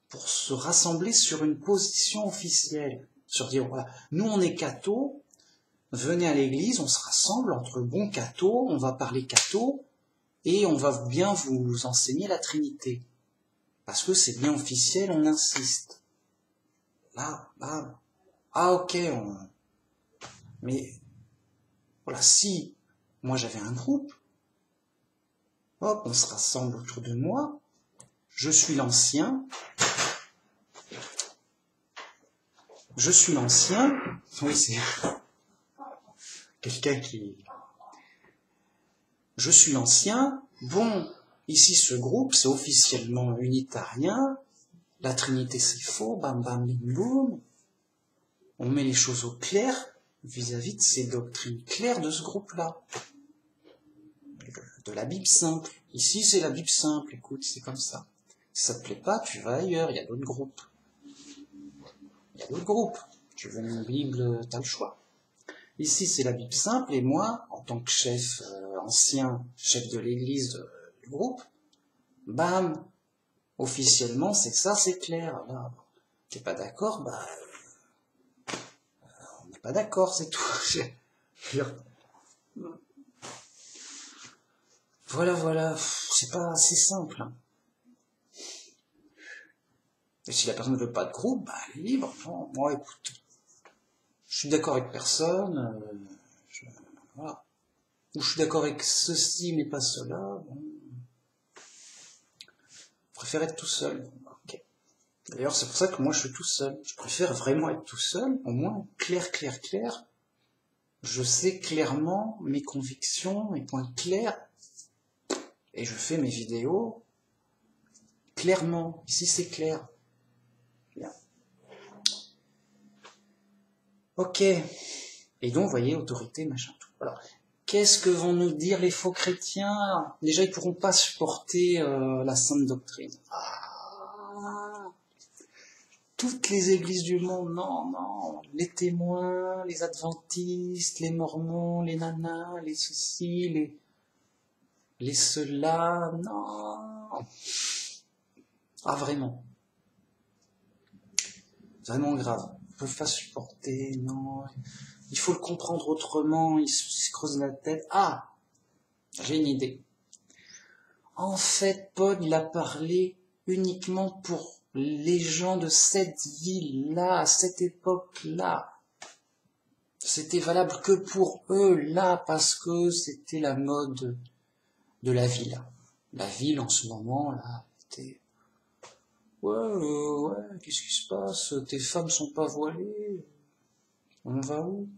pour se rassembler sur une position officielle. Sur dire, voilà, nous on est cathos, venez à l'église, on se rassemble entre bons cathos, on va parler cathos, et on va bien vous enseigner la Trinité. Parce que c'est bien officiel, on insiste. Là, ah ok, mais voilà, si moi j'avais un groupe, hop, on se rassemble autour de moi, je suis l'ancien, oui c'est quelqu'un qui... Je suis l'ancien, bon, ici ce groupe c'est officiellement unitarien, la Trinité c'est faux, bam bam bim boum, on met les choses au clair vis-à-vis de ces doctrines claires de ce groupe-là, de la Bible simple. Ici c'est la Bible simple, écoute, c'est comme ça. Si ça te plaît pas, tu vas ailleurs, il y a d'autres groupes. Tu veux une Bible, t'as le choix. Ici, c'est la Bible simple, et moi, en tant que chef, ancien chef de l'église du groupe, bam, officiellement, c'est ça, c'est clair. Là, t'es pas d'accord, on n'est pas d'accord, c'est tout. Voilà, c'est pas assez simple. Hein. Et si la personne ne veut pas de groupe, elle est libre. Non, moi, écoute, je suis d'accord avec personne, voilà. Ou je suis d'accord avec ceci, mais pas cela. Bon. Je préfère être tout seul. Okay. D'ailleurs, c'est pour ça que moi, je suis tout seul. Je préfère vraiment être tout seul, au moins clair. Je sais clairement mes convictions, mes points clairs, et je fais mes vidéos clairement. Ici, c'est clair. Bien. Ok. Et donc, vous voyez, autorité, machin, tout. Alors, qu'est-ce que vont nous dire les faux chrétiens? Déjà, ils pourront pas supporter la sainte doctrine. Ah, toutes les églises du monde, non, non, les témoins, les adventistes, les mormons, les nanas, les ceci, les ceux-là, non. Ah, vraiment. Vraiment grave. Ils peuvent pas supporter, non. Il faut le comprendre autrement, ils se creusent la tête. Ah, j'ai une idée. En fait, Paul, il a parlé uniquement pour les gens de cette ville-là, à cette époque-là. C'était valable que pour eux, là, parce que c'était la mode de la ville. La ville, en ce moment, là, était... Ouais, qu'est-ce qui se passe? Tes femmes sont pas voilées? On va où?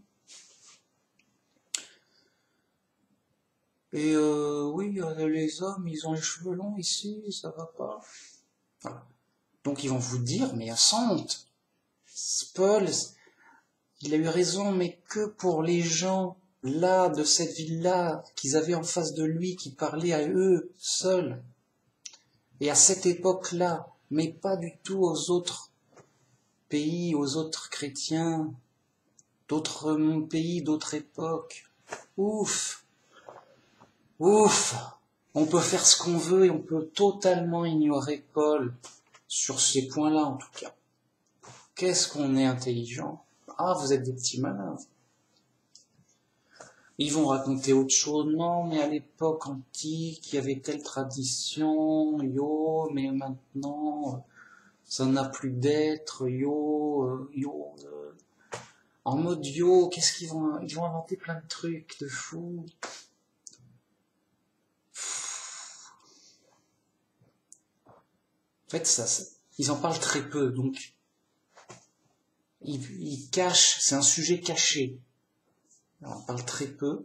Et oui, les hommes, ils ont les cheveux longs ici, ça va pas. Voilà. Donc ils vont vous dire, mais sans honte, Paul, il a eu raison, mais que pour les gens là, de cette ville-là, qu'ils avaient en face de lui, qui parlaient à eux seuls, et à cette époque-là, mais pas du tout aux autres pays, aux autres chrétiens, d'autres pays, d'autres époques. Ouf, ouf, on peut faire ce qu'on veut et on peut totalement ignorer Paul sur ces points-là en tout cas. Qu'est-ce qu'on est intelligent. Ah, vous êtes des petits malins. Ils vont raconter autre chose. Non, mais à l'époque antique, il y avait telle tradition. Yo, mais maintenant, ça n'a plus d'être. Yo. En mode yo, qu'est-ce qu'ils vont... Ils vont inventer plein de trucs de fous. En fait, ils en parlent très peu, donc ils cachent, c'est un sujet caché. On en parle très peu,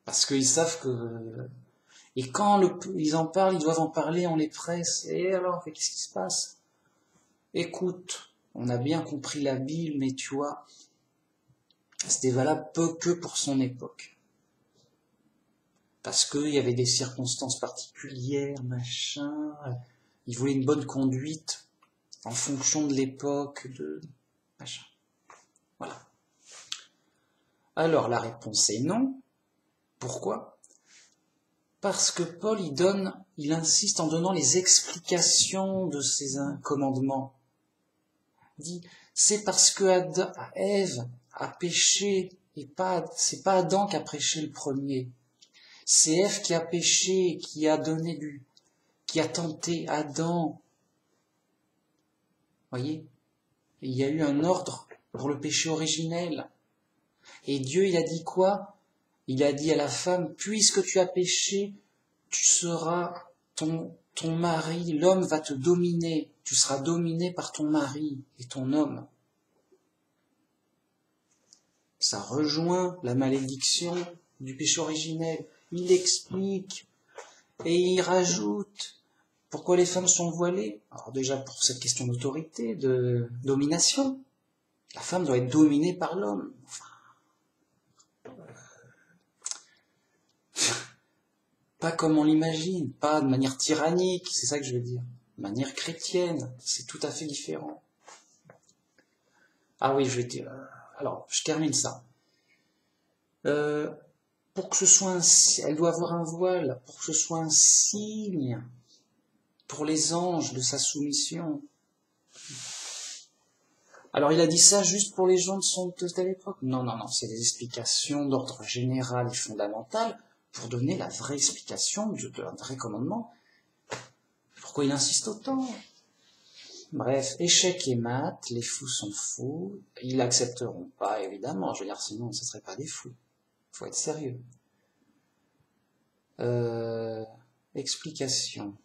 parce qu'ils savent que... Et quand ils en parlent, ils doivent en parler, on les presse. Et alors, qu'est-ce qui se passe? Écoute, on a bien compris la Bible, mais tu vois, c'était valable peu que pour son époque. Parce qu'il y avait des circonstances particulières, machin. Ils voulaient une bonne conduite en fonction de l'époque, de machin. Voilà. Alors la réponse est non. Pourquoi? Parce que Paul, il insiste en donnant les explications de ces commandements. Il dit, c'est parce que Ève a péché, et c'est pas Adam qui a péché le premier. C'est Ève qui a péché, qui a tenté Adam. Voyez? Il y a eu un ordre pour le péché originel. Et Dieu, il a dit quoi? Il a dit à la femme, puisque tu as péché, tu seras ton mari, l'homme va te dominer. Tu seras dominé par ton mari et ton homme. Ça rejoint la malédiction du péché originel. Il explique et il rajoute pourquoi les femmes sont voilées. Alors déjà pour cette question d'autorité, de domination. La femme doit être dominée par l'homme. Enfin, pas comme on l'imagine, pas de manière tyrannique, c'est ça que je veux dire. De manière chrétienne, c'est tout à fait différent. Ah oui, je vais dire... Alors, je termine ça. Pour que ce soit elle doit avoir un voile, pour que ce soit un signe pour les anges de sa soumission. Alors il a dit ça juste pour les gens de telle époque? Non, c'est des explications d'ordre général et fondamental pour donner la vraie explication d'un vrai commandement. Pourquoi il insiste autant? Bref, échec et mat, les fous sont fous, ils l'accepteront pas évidemment, je veux dire sinon ce ne serait pas des fous. Faut être sérieux. Explication.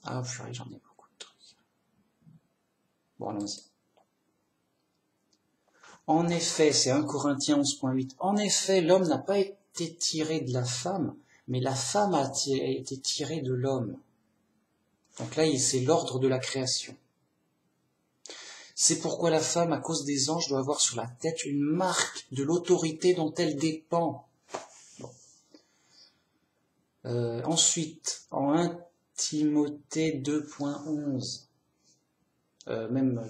Ah purée, j'en ai beaucoup de trucs. Bon, allons-y. En effet, c'est 1 Corinthiens 11.8. En effet, l'homme n'a pas été tiré de la femme, mais la femme a été tirée de l'homme. Donc là, c'est l'ordre de la création. C'est pourquoi la femme, à cause des anges, doit avoir sur la tête une marque de l'autorité dont elle dépend. Bon. Ensuite, en 1 Timothée 2.11,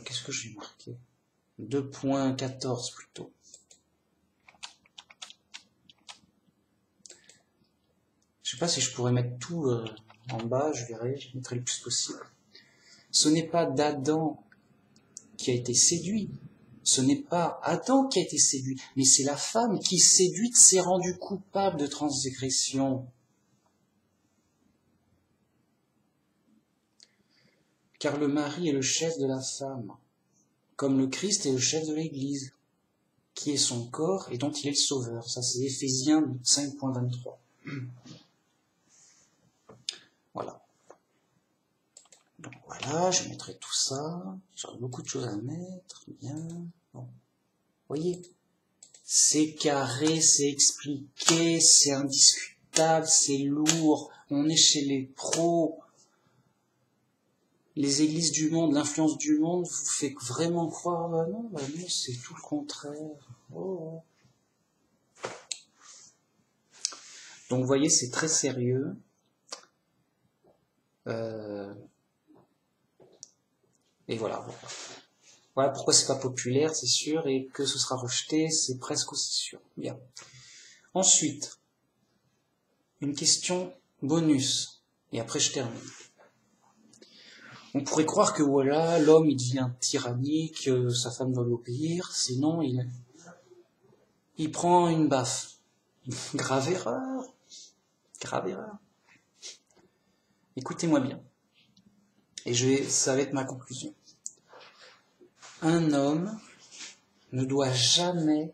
qu'est-ce que j'ai marqué 2.14 plutôt. Je sais pas si je pourrais mettre tout en bas, je verrai, je mettrai le plus possible. Ce n'est pas d'Adam qui a été séduit, ce n'est pas Adam qui a été séduit, mais c'est la femme qui, séduite, s'est rendue coupable de transgression. Car le mari est le chef de la femme, comme le Christ est le chef de l'Église, qui est son corps et dont il est le sauveur. Ça, c'est Éphésiens 5.23. Voilà. Donc voilà, je mettrai tout ça. J'aurai beaucoup de choses à mettre. Bien. Bon. Voyez, c'est carré, c'est expliqué, c'est indiscutable, c'est lourd. On est chez les pros. Les églises du monde, l'influence du monde vous fait vraiment croire, non, c'est tout le contraire. Oh. Donc vous voyez, c'est très sérieux. Et voilà. Voilà pourquoi c'est pas populaire, c'est sûr, et que ce sera rejeté, c'est presque aussi sûr. Bien. Ensuite, une question bonus, et après je termine. On pourrait croire que voilà, l'homme il devient tyrannique, sa femme doit l'obéir, sinon il prend une baffe. Grave erreur. Grave erreur. Écoutez-moi bien. Et ça va être ma conclusion. Un homme ne doit jamais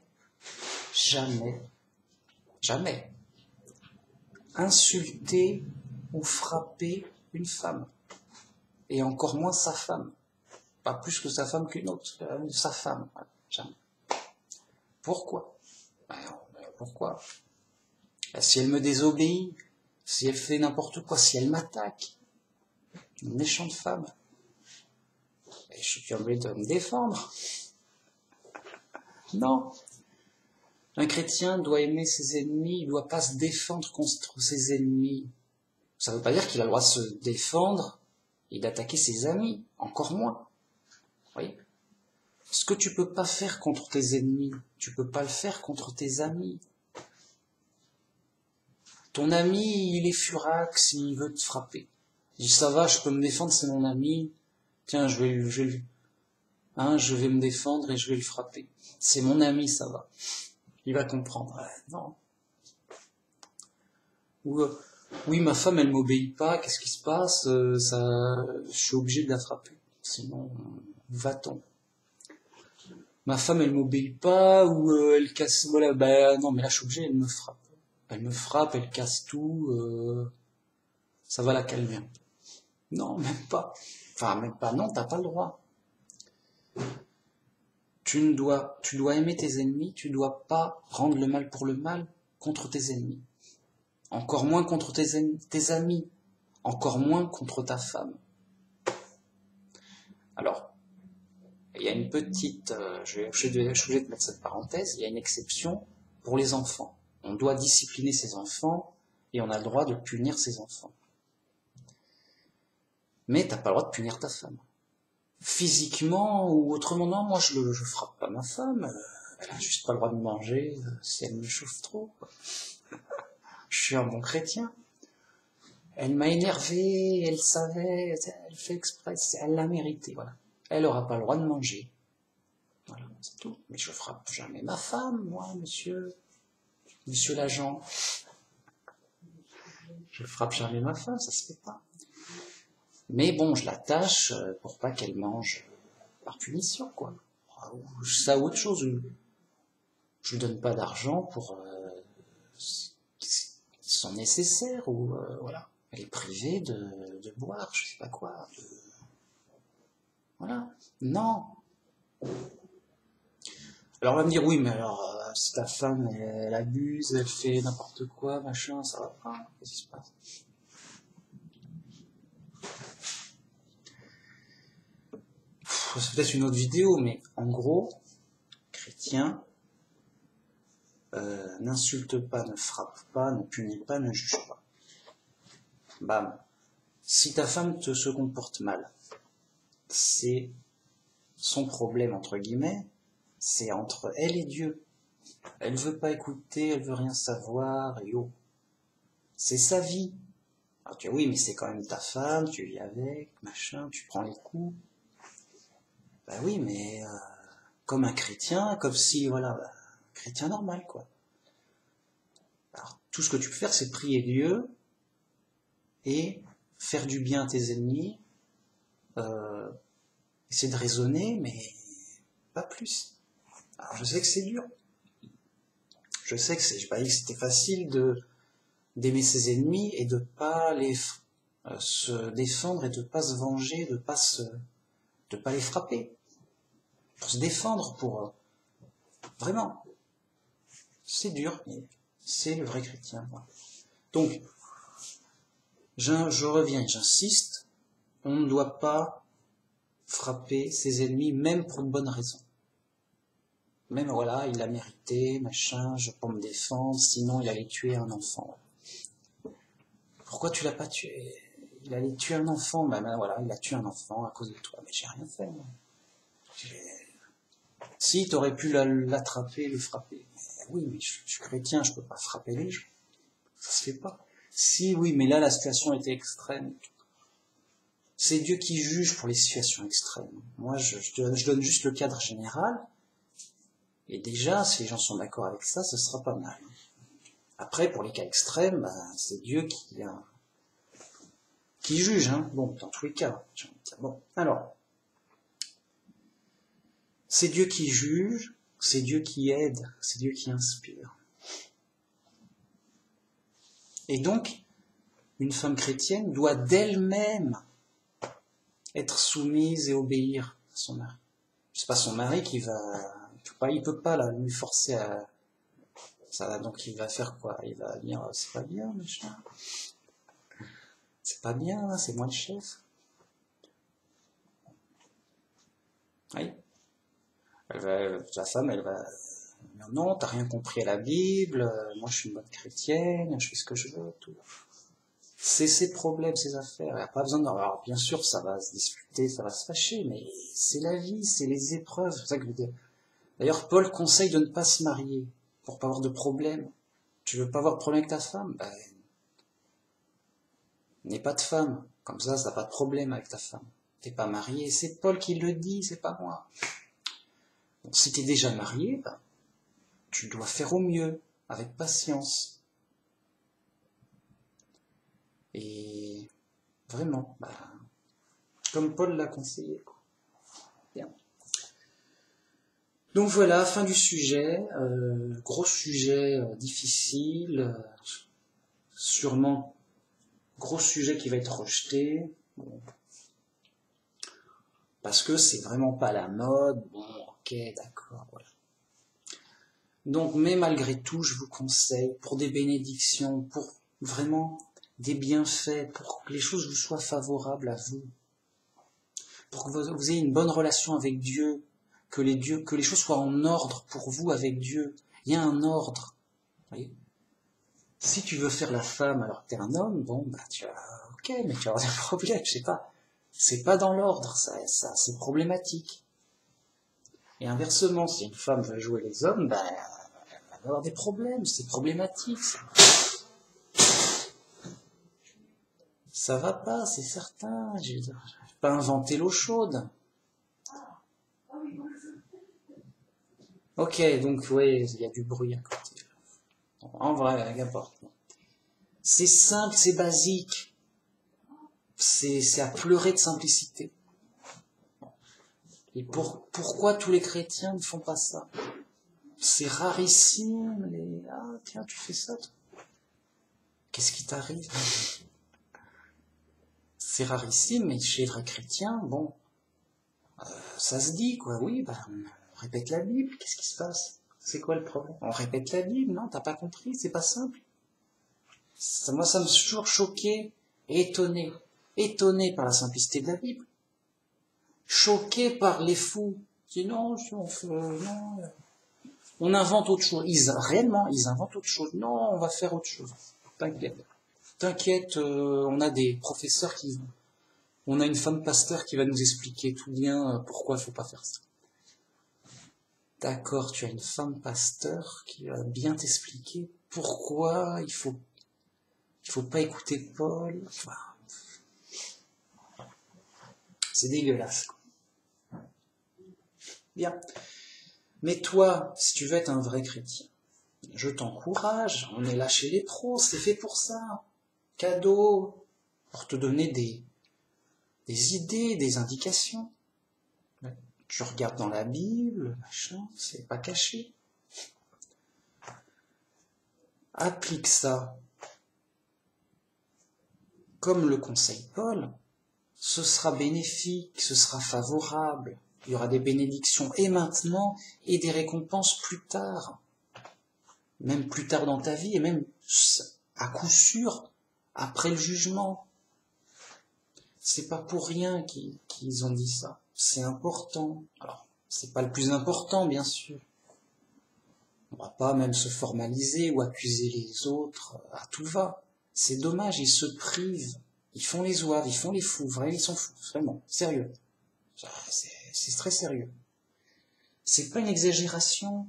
insulter ou frapper une femme. Et encore moins sa femme. Pas plus que sa femme qu'une autre. Sa femme. Jamais. Pourquoi? Pourquoi? Si elle me désobéit, si elle fait n'importe quoi, si elle m'attaque, une méchante femme, et je suis obligé de me défendre. Non. Un chrétien doit aimer ses ennemis, il ne doit pas se défendre contre ses ennemis. Ça ne veut pas dire qu'il a le droit de se défendre et d'attaquer ses amis, encore moins. Oui. Ce que tu peux pas faire contre tes ennemis, tu peux pas le faire contre tes amis. Ton ami, il est furax, il veut te frapper. Il dit, ça va, je peux me défendre, c'est mon ami. Tiens, je vais me défendre et je vais le frapper. C'est mon ami, ça va. Il va comprendre. Non. Ou, oui, ma femme, elle m'obéit pas, qu'est-ce qui se passe? Je suis obligé de la frapper. Sinon, va-t-on. Ma femme, elle m'obéit pas, ou elle casse, voilà, non, mais là, je suis obligé, elle me frappe. Elle me frappe, elle casse tout, ça va la calmer. Non, même pas. Enfin, même pas, non, t'as pas le droit. Tu dois aimer tes ennemis, tu dois pas rendre le mal pour le mal contre tes ennemis. Encore moins contre tes amis. Encore moins contre ta femme. Alors, il y a une petite, je suis obligé de mettre cette parenthèse, il y a une exception pour les enfants. On doit discipliner ses enfants et on a le droit de punir ses enfants. Mais t'as pas le droit de punir ta femme. Physiquement ou autrement, non, moi je frappe pas ma femme, elle a juste pas le droit de manger si elle me chauffe trop. Je suis un bon chrétien. Elle m'a énervé, elle savait, elle fait exprès, elle l'a mérité, voilà. Elle aura pas le droit de manger. Voilà, c'est tout. Mais je frappe jamais ma femme, moi, monsieur l'agent. Je frappe jamais ma femme, ça se fait pas. Mais bon, je l'attache pour pas qu'elle mange par punition, quoi. Ça, autre chose. Je lui donne pas d'argent pour qui sont nécessaires ou voilà. Elle est privée de boire, je sais pas quoi. Voilà. Non. Alors on va me dire oui, mais alors si ta femme elle abuse, elle fait n'importe quoi, machin, ça va pas. Qu'est-ce qui se passe? c'est peut-être une autre vidéo, mais en gros, chrétien, n'insulte pas, ne frappe pas, ne punit pas, ne juge pas. Bam. Si ta femme se comporte mal, c'est son problème, entre guillemets, c'est entre elle et Dieu. Elle veut pas écouter, elle veut rien savoir, et oh, c'est sa vie. Alors tu dis, oui, mais c'est quand même ta femme, tu vis avec, machin, tu prends les coups. Bah oui, mais comme un chrétien, comme si, voilà, un chrétien normal, quoi. Alors, tout ce que tu peux faire, c'est prier Dieu et faire du bien à tes ennemis, essayer de raisonner, mais pas plus. Alors, je sais que c'est dur. Je sais que j'ai pas dit que c'était facile d'aimer ses ennemis et de pas se défendre et de pas se venger, de pas les frapper. Pour se défendre, vraiment. C'est dur, mais c'est le vrai chrétien. Voilà. Donc, je reviens, j'insiste, on ne doit pas frapper ses ennemis, même pour une bonne raison. Même, voilà, il a mérité, machin, je peux me défendre, sinon il allait tuer un enfant. Pourquoi tu l'as pas tué? Il allait tuer un enfant, ben voilà, il a tué un enfant à cause de toi. Mais j'ai rien fait, moi. Si, t'aurais pu l'attraper, le frapper. Mais oui, mais je suis chrétien, je peux pas frapper les gens. Ça se fait pas. Si, oui, mais là, la situation était extrême. C'est Dieu qui juge pour les situations extrêmes. Moi, je donne juste le cadre général. Et déjà, si les gens sont d'accord avec ça, ce sera pas mal. Après, pour les cas extrêmes, ben, c'est Dieu qui juge. Hein. Bon, dans tous les cas. Bon, alors, c'est Dieu qui juge, c'est Dieu qui aide, c'est Dieu qui inspire. Et donc, une femme chrétienne doit d'elle-même être soumise et obéir à son mari. C'est pas son mari qui il peut pas là, lui forcer à ça, donc il va faire quoi? Il va dire c'est pas bien, machin. C'est pas bien, c'est moi le chef. Oui. La femme, elle va dire non, t'as rien compris à la Bible, moi je suis une bonne chrétienne, je fais ce que je veux, tout. C'est ses problèmes, ses affaires. Il n'y a pas besoin de... Alors, bien sûr, ça va se discuter, ça va se fâcher, mais c'est la vie, c'est les épreuves. C'est pour ça que d'ailleurs, Paul conseille de ne pas se marier pour pas avoir de problème. Tu veux pas avoir de problème avec ta femme? Ben, n'aie pas de femme. Comme ça n'a pas de problème avec ta femme. T'es pas marié. C'est Paul qui le dit, c'est pas moi. Donc, si t'es déjà marié, ben, tu dois faire au mieux, avec patience. Et vraiment, ben, comme Paul l'a conseillé. Bien. Donc voilà, fin du sujet, gros sujet difficile, sûrement gros sujet qui va être rejeté, bon, parce que c'est vraiment pas la mode, bon ok d'accord, voilà. Donc mais malgré tout, je vous conseille, pour des bénédictions, pour vraiment des bienfaits, pour que les choses vous soient favorables à vous, pour que vous ayez une bonne relation avec Dieu, que les choses soient en ordre pour vous avec Dieu. Il y a un ordre. Voyez, si tu veux faire la femme alors que t'es un homme, bon, bah ok, mais tu vas avoir des problèmes, je sais pas. C'est pas dans l'ordre, ça c'est problématique. Et inversement, si une femme veut jouer les hommes, ben, elle va avoir des problèmes, c'est problématique. Ça va pas, c'est certain. Je vais pas inventer l'eau chaude. Ok, donc oui, il y a du bruit à côté. En vrai, n'importe. C'est simple, c'est basique. C'est à pleurer de simplicité. Et pourquoi tous les chrétiens ne font pas ça? C'est rarissime, ah tiens, tu fais ça, toi. Qu'est-ce qui t'arrive? C'est rarissime, mais chez les vrais chrétiens, bon, ça se dit, quoi, oui, bah, on répète la Bible, qu'est-ce qui se passe? C'est quoi le problème? On répète la Bible, non, t'as pas compris, c'est pas simple. Moi, ça me toujours choqué et étonné par la simplicité de la Bible. choqués par les fous. Ils disent non, non, on invente autre chose. Réellement, ils inventent autre chose. Non, on va faire autre chose. T'inquiète. T'inquiète, on a des professeurs on a une femme pasteur qui va nous expliquer tout bien pourquoi il faut pas faire ça. D'accord, tu as une femme pasteur qui va bien t'expliquer pourquoi il faut pas écouter Paul. Enfin, c'est dégueulasse. Bien. Mais toi, si tu veux être un vrai chrétien, je t'encourage, on est là chez les pros, c'est fait pour ça. Cadeau, pour te donner des idées, des indications. Tu regardes dans la Bible, machin, c'est pas caché. Applique ça comme le conseille Paul, ce sera bénéfique, ce sera favorable. Il y aura des bénédictions et maintenant et des récompenses plus tard. Même plus tard dans ta vie et même à coup sûr après le jugement. C'est pas pour rien qu'ils ont dit ça. C'est important. Alors, c'est pas le plus important, bien sûr. On va pas même se formaliser ou accuser les autres à tout va. C'est dommage, ils se privent. Ils font les zouaves, ils font les fous. Vraiment, ils sont fous. Vraiment, sérieux. C'est très sérieux. C'est pas une exagération.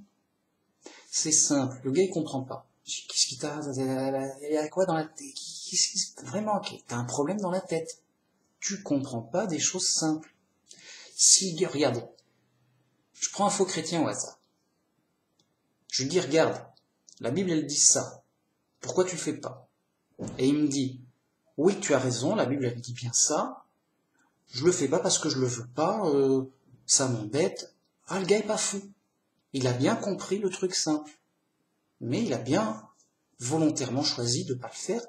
C'est simple. Le gars, il comprend pas. Qu'est-ce qui t'a... Il y a quoi dans la tête? Vraiment, t'as un problème dans la tête. Tu comprends pas des choses simples. Si, regardez, je prends un faux chrétien au hasard. Je lui dis, regarde, la Bible, elle dit ça. Pourquoi tu le fais pas? Et il me dit, oui, tu as raison, la Bible, elle dit bien ça. Je le fais pas parce que je le veux pas, ça m'embête. Ah, le gars est pas fou. Il a bien compris le truc simple. Mais il a bien volontairement choisi de pas le faire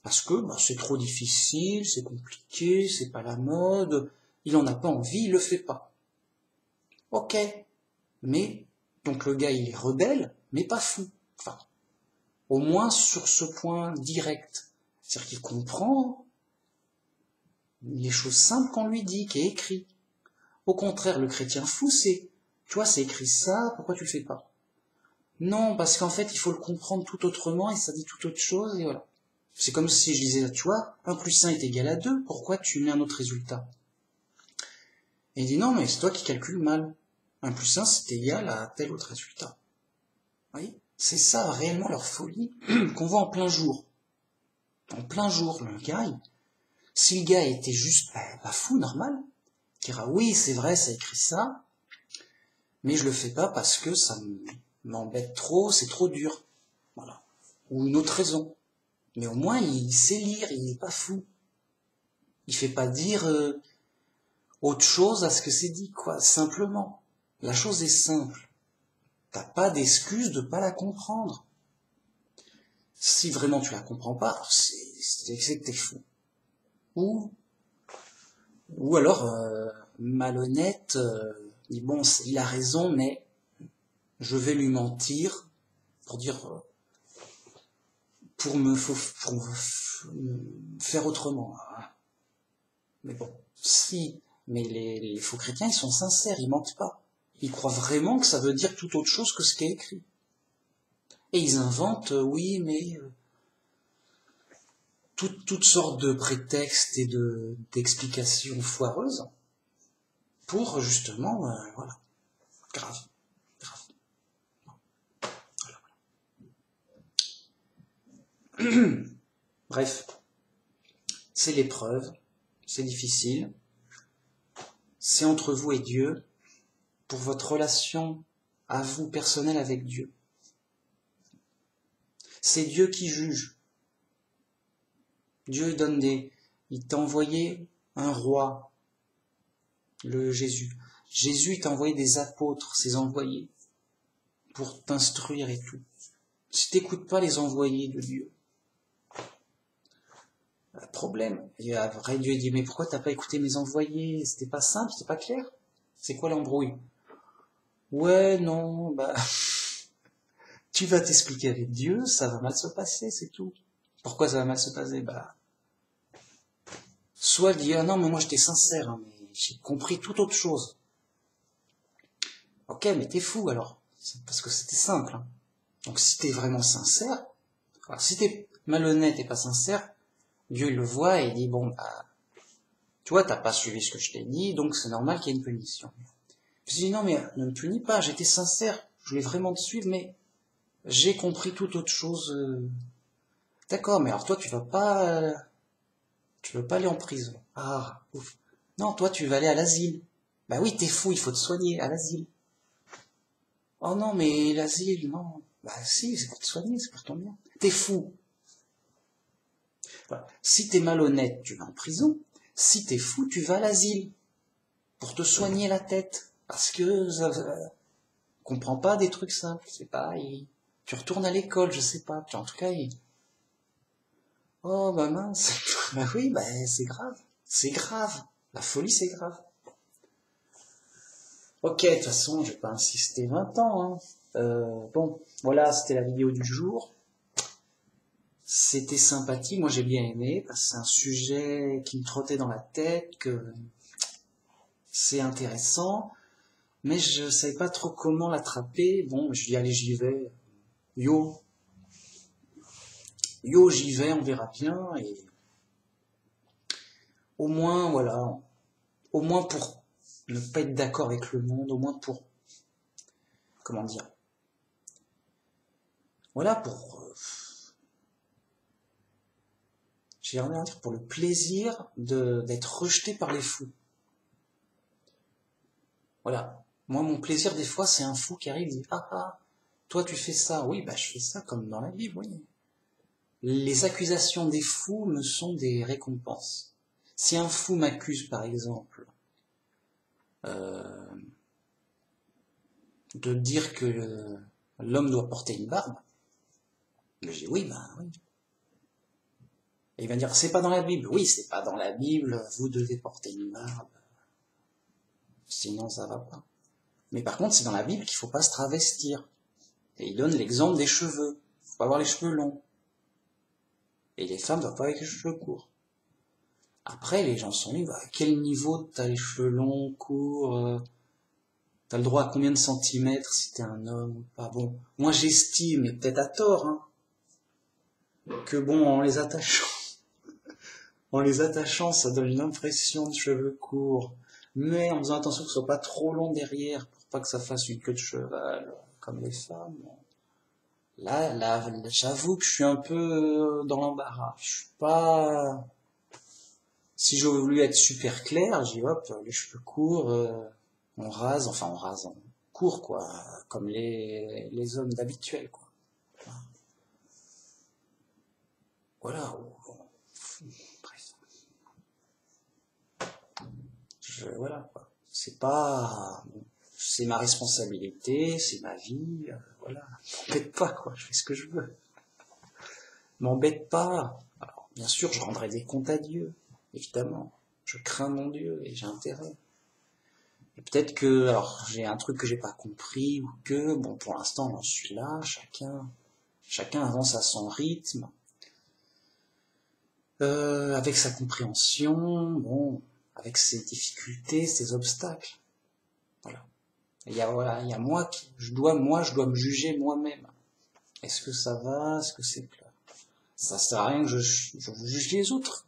parce que c'est trop difficile, c'est compliqué, c'est pas la mode, il en a pas envie, il le fait pas. Ok. Mais, donc le gars, il est rebelle, mais pas fou. Enfin, au moins sur ce point direct. C'est-à-dire qu'il comprend les choses simples qu'on lui dit, qui est écrit. Au contraire, le chrétien fou, c'est, tu vois, c'est écrit ça, pourquoi tu le fais pas? Non, parce qu'en fait, il faut le comprendre tout autrement, et ça dit tout autre chose, et voilà. C'est comme si je disais, tu vois, 1 plus 1 est égal à 2, pourquoi tu mets un autre résultat? Et il dit, non, mais c'est toi qui calcules mal. 1 plus 1, c'est égal à tel autre résultat. Vous voyez? C'est ça, réellement, leur folie, qu'on voit en plein jour. En plein jour, le gars, si le gars était juste pas fou, normal, il dira, oui, c'est vrai, ça écrit ça, mais je le fais pas parce que ça m'embête trop, c'est trop dur. Voilà. Ou une autre raison. Mais au moins, il sait lire, il n'est pas fou. Il fait pas dire autre chose à ce que c'est dit, quoi. Simplement. La chose est simple. T'as pas d'excuse de pas la comprendre. Si vraiment tu la comprends pas, c'est que t'es fou. Ou alors, malhonnête, dit bon, il a raison, mais je vais lui mentir pour dire, pour me faire autrement. Mais bon, si, mais les faux chrétiens, ils sont sincères, ils mentent pas. Ils croient vraiment que ça veut dire tout autre chose que ce qui est écrit. Et ils inventent, oui, mais toutes sortes de prétextes et d'explications foireuses pour justement, voilà, grave. Voilà. Bref, c'est l'épreuve, c'est difficile, c'est entre vous et Dieu, pour votre relation à vous personnelle avec Dieu. C'est Dieu qui juge. Dieu il t'a envoyé un roi, le Jésus. Jésus t'a envoyé des apôtres, ses envoyés, pour t'instruire et tout. Si t'écoutes pas les envoyés de Dieu, problème. Et après Dieu dit, mais pourquoi t'as pas écouté mes envoyés? C'était pas simple, c'était pas clair? C'est quoi l'embrouille? Ouais, non, tu vas t'expliquer avec Dieu, ça va mal se passer, c'est tout. Pourquoi ça va mal se passer? Soit il dit, ah non, mais moi j'étais sincère, hein, mais j'ai compris tout autre chose. Ok, mais t'es fou alors. Parce que c'était simple. Hein. Donc si t'es vraiment sincère, voilà, si t'es malhonnête et pas sincère, Dieu il le voit et il dit bon bah tu vois t'as pas suivi ce que je t'ai dit, donc c'est normal qu'il y ait une punition. Je me suis dit non mais ne me punis pas, j'étais sincère, je voulais vraiment te suivre, mais j'ai compris tout autre chose. D'accord, mais alors toi tu veux pas aller en prison. Ah ouf. Non, toi tu vas aller à l'asile. Bah oui, t'es fou, il faut te soigner à l'asile. Oh non, mais l'asile, non. Bah si, c'est pour te soigner, c'est pour ton bien. T'es fou. Voilà. Si t'es malhonnête, tu vas en prison. Si t'es fou, tu vas à l'asile. Pour te soigner la tête. Parce que comprends pas des trucs simples. C'est pas, tu retournes à l'école, je sais pas. En tout cas, oh bah mince. Bah oui, bah c'est grave. C'est grave. La folie, c'est grave. Ok, de toute façon, je vais pas insister 20 ans. Hein. Bon, voilà, c'était la vidéo du jour. C'était sympathique, moi j'ai bien aimé, parce que c'est un sujet qui me trottait dans la tête, que c'est intéressant, mais je savais pas trop comment l'attraper. Bon, je dis allez, j'y vais. Yo, j'y vais, on verra bien, et au moins, voilà, au moins pour ne pas être d'accord avec le monde, au moins pour, comment dire, voilà, pour, j'ai envie de dire, pour le plaisir d'être rejeté par les fous. Voilà. Moi, mon plaisir, des fois, c'est un fou qui arrive et dit, ah, ah, toi, tu fais ça. Oui, bah, je fais ça comme dans la Bible, oui. Les accusations des fous me sont des récompenses. Si un fou m'accuse, par exemple, euh, de dire que l'homme doit porter une barbe, je dis oui, ben oui. Et il va dire, c'est pas dans la Bible. Oui, c'est pas dans la Bible, vous devez porter une barbe. Sinon, ça va pas. Mais par contre, c'est dans la Bible qu'il faut pas se travestir. Et il donne l'exemple des cheveux. Faut pas avoir les cheveux longs. Et les femmes ne doivent pas avec les cheveux courts. Après, les gens sont libres. À quel niveau t'as les cheveux longs, courts, t'as le droit à combien de centimètres si t'es un homme ou pas. Bon, moi j'estime, et peut-être à tort, hein, que bon, en les attachant, ça donne une impression de cheveux courts, mais en faisant attention que ce soit pas trop long derrière, pour pas que ça fasse une queue de cheval, comme les femmes. Là, j'avoue que je suis un peu dans l'embarras. Je suis pas... Si j'aurais voulu être super clair, j'ai hop, les cheveux courts, on rase, on court, quoi, comme les hommes d'habituel, quoi. Voilà, bref. Voilà, quoi. C'est pas... C'est ma responsabilité, c'est ma vie, voilà. M'embête pas, quoi, je fais ce que je veux. M'embête pas. Alors, bien sûr, je rendrai des comptes à Dieu, évidemment. Je crains mon Dieu et j'ai intérêt. Et peut-être que, alors, j'ai un truc que j'ai pas compris ou que, bon, pour l'instant, j'en suis là, chacun avance à son rythme, avec sa compréhension, bon, avec ses difficultés, ses obstacles. Voilà. Il y a moi je dois me juger moi-même. Est-ce que ça va? Est-ce que c'est clair? Ça sert à rien que je juge les autres.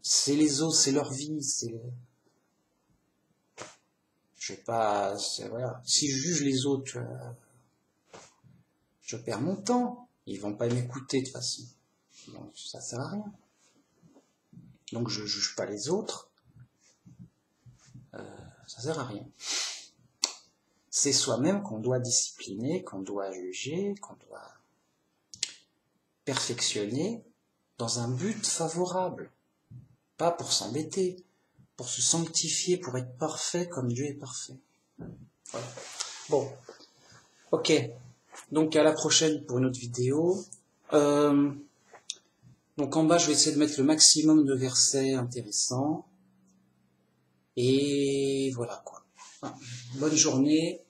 C'est les autres, c'est leur vie, je vais pas, voilà. Si je juge les autres, je perds mon temps. Ils vont pas m'écouter de toute façon. Donc ça sert à rien. Donc je juge pas les autres. Ça sert à rien. C'est soi-même qu'on doit discipliner, qu'on doit juger, qu'on doit perfectionner dans un but favorable. Pas pour s'embêter, pour se sanctifier, pour être parfait comme Dieu est parfait. Voilà. Bon, ok. Donc à la prochaine pour une autre vidéo. Donc en bas, je vais essayer de mettre le maximum de versets intéressants. Et voilà quoi. Bonne journée.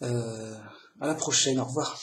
À la prochaine, au revoir.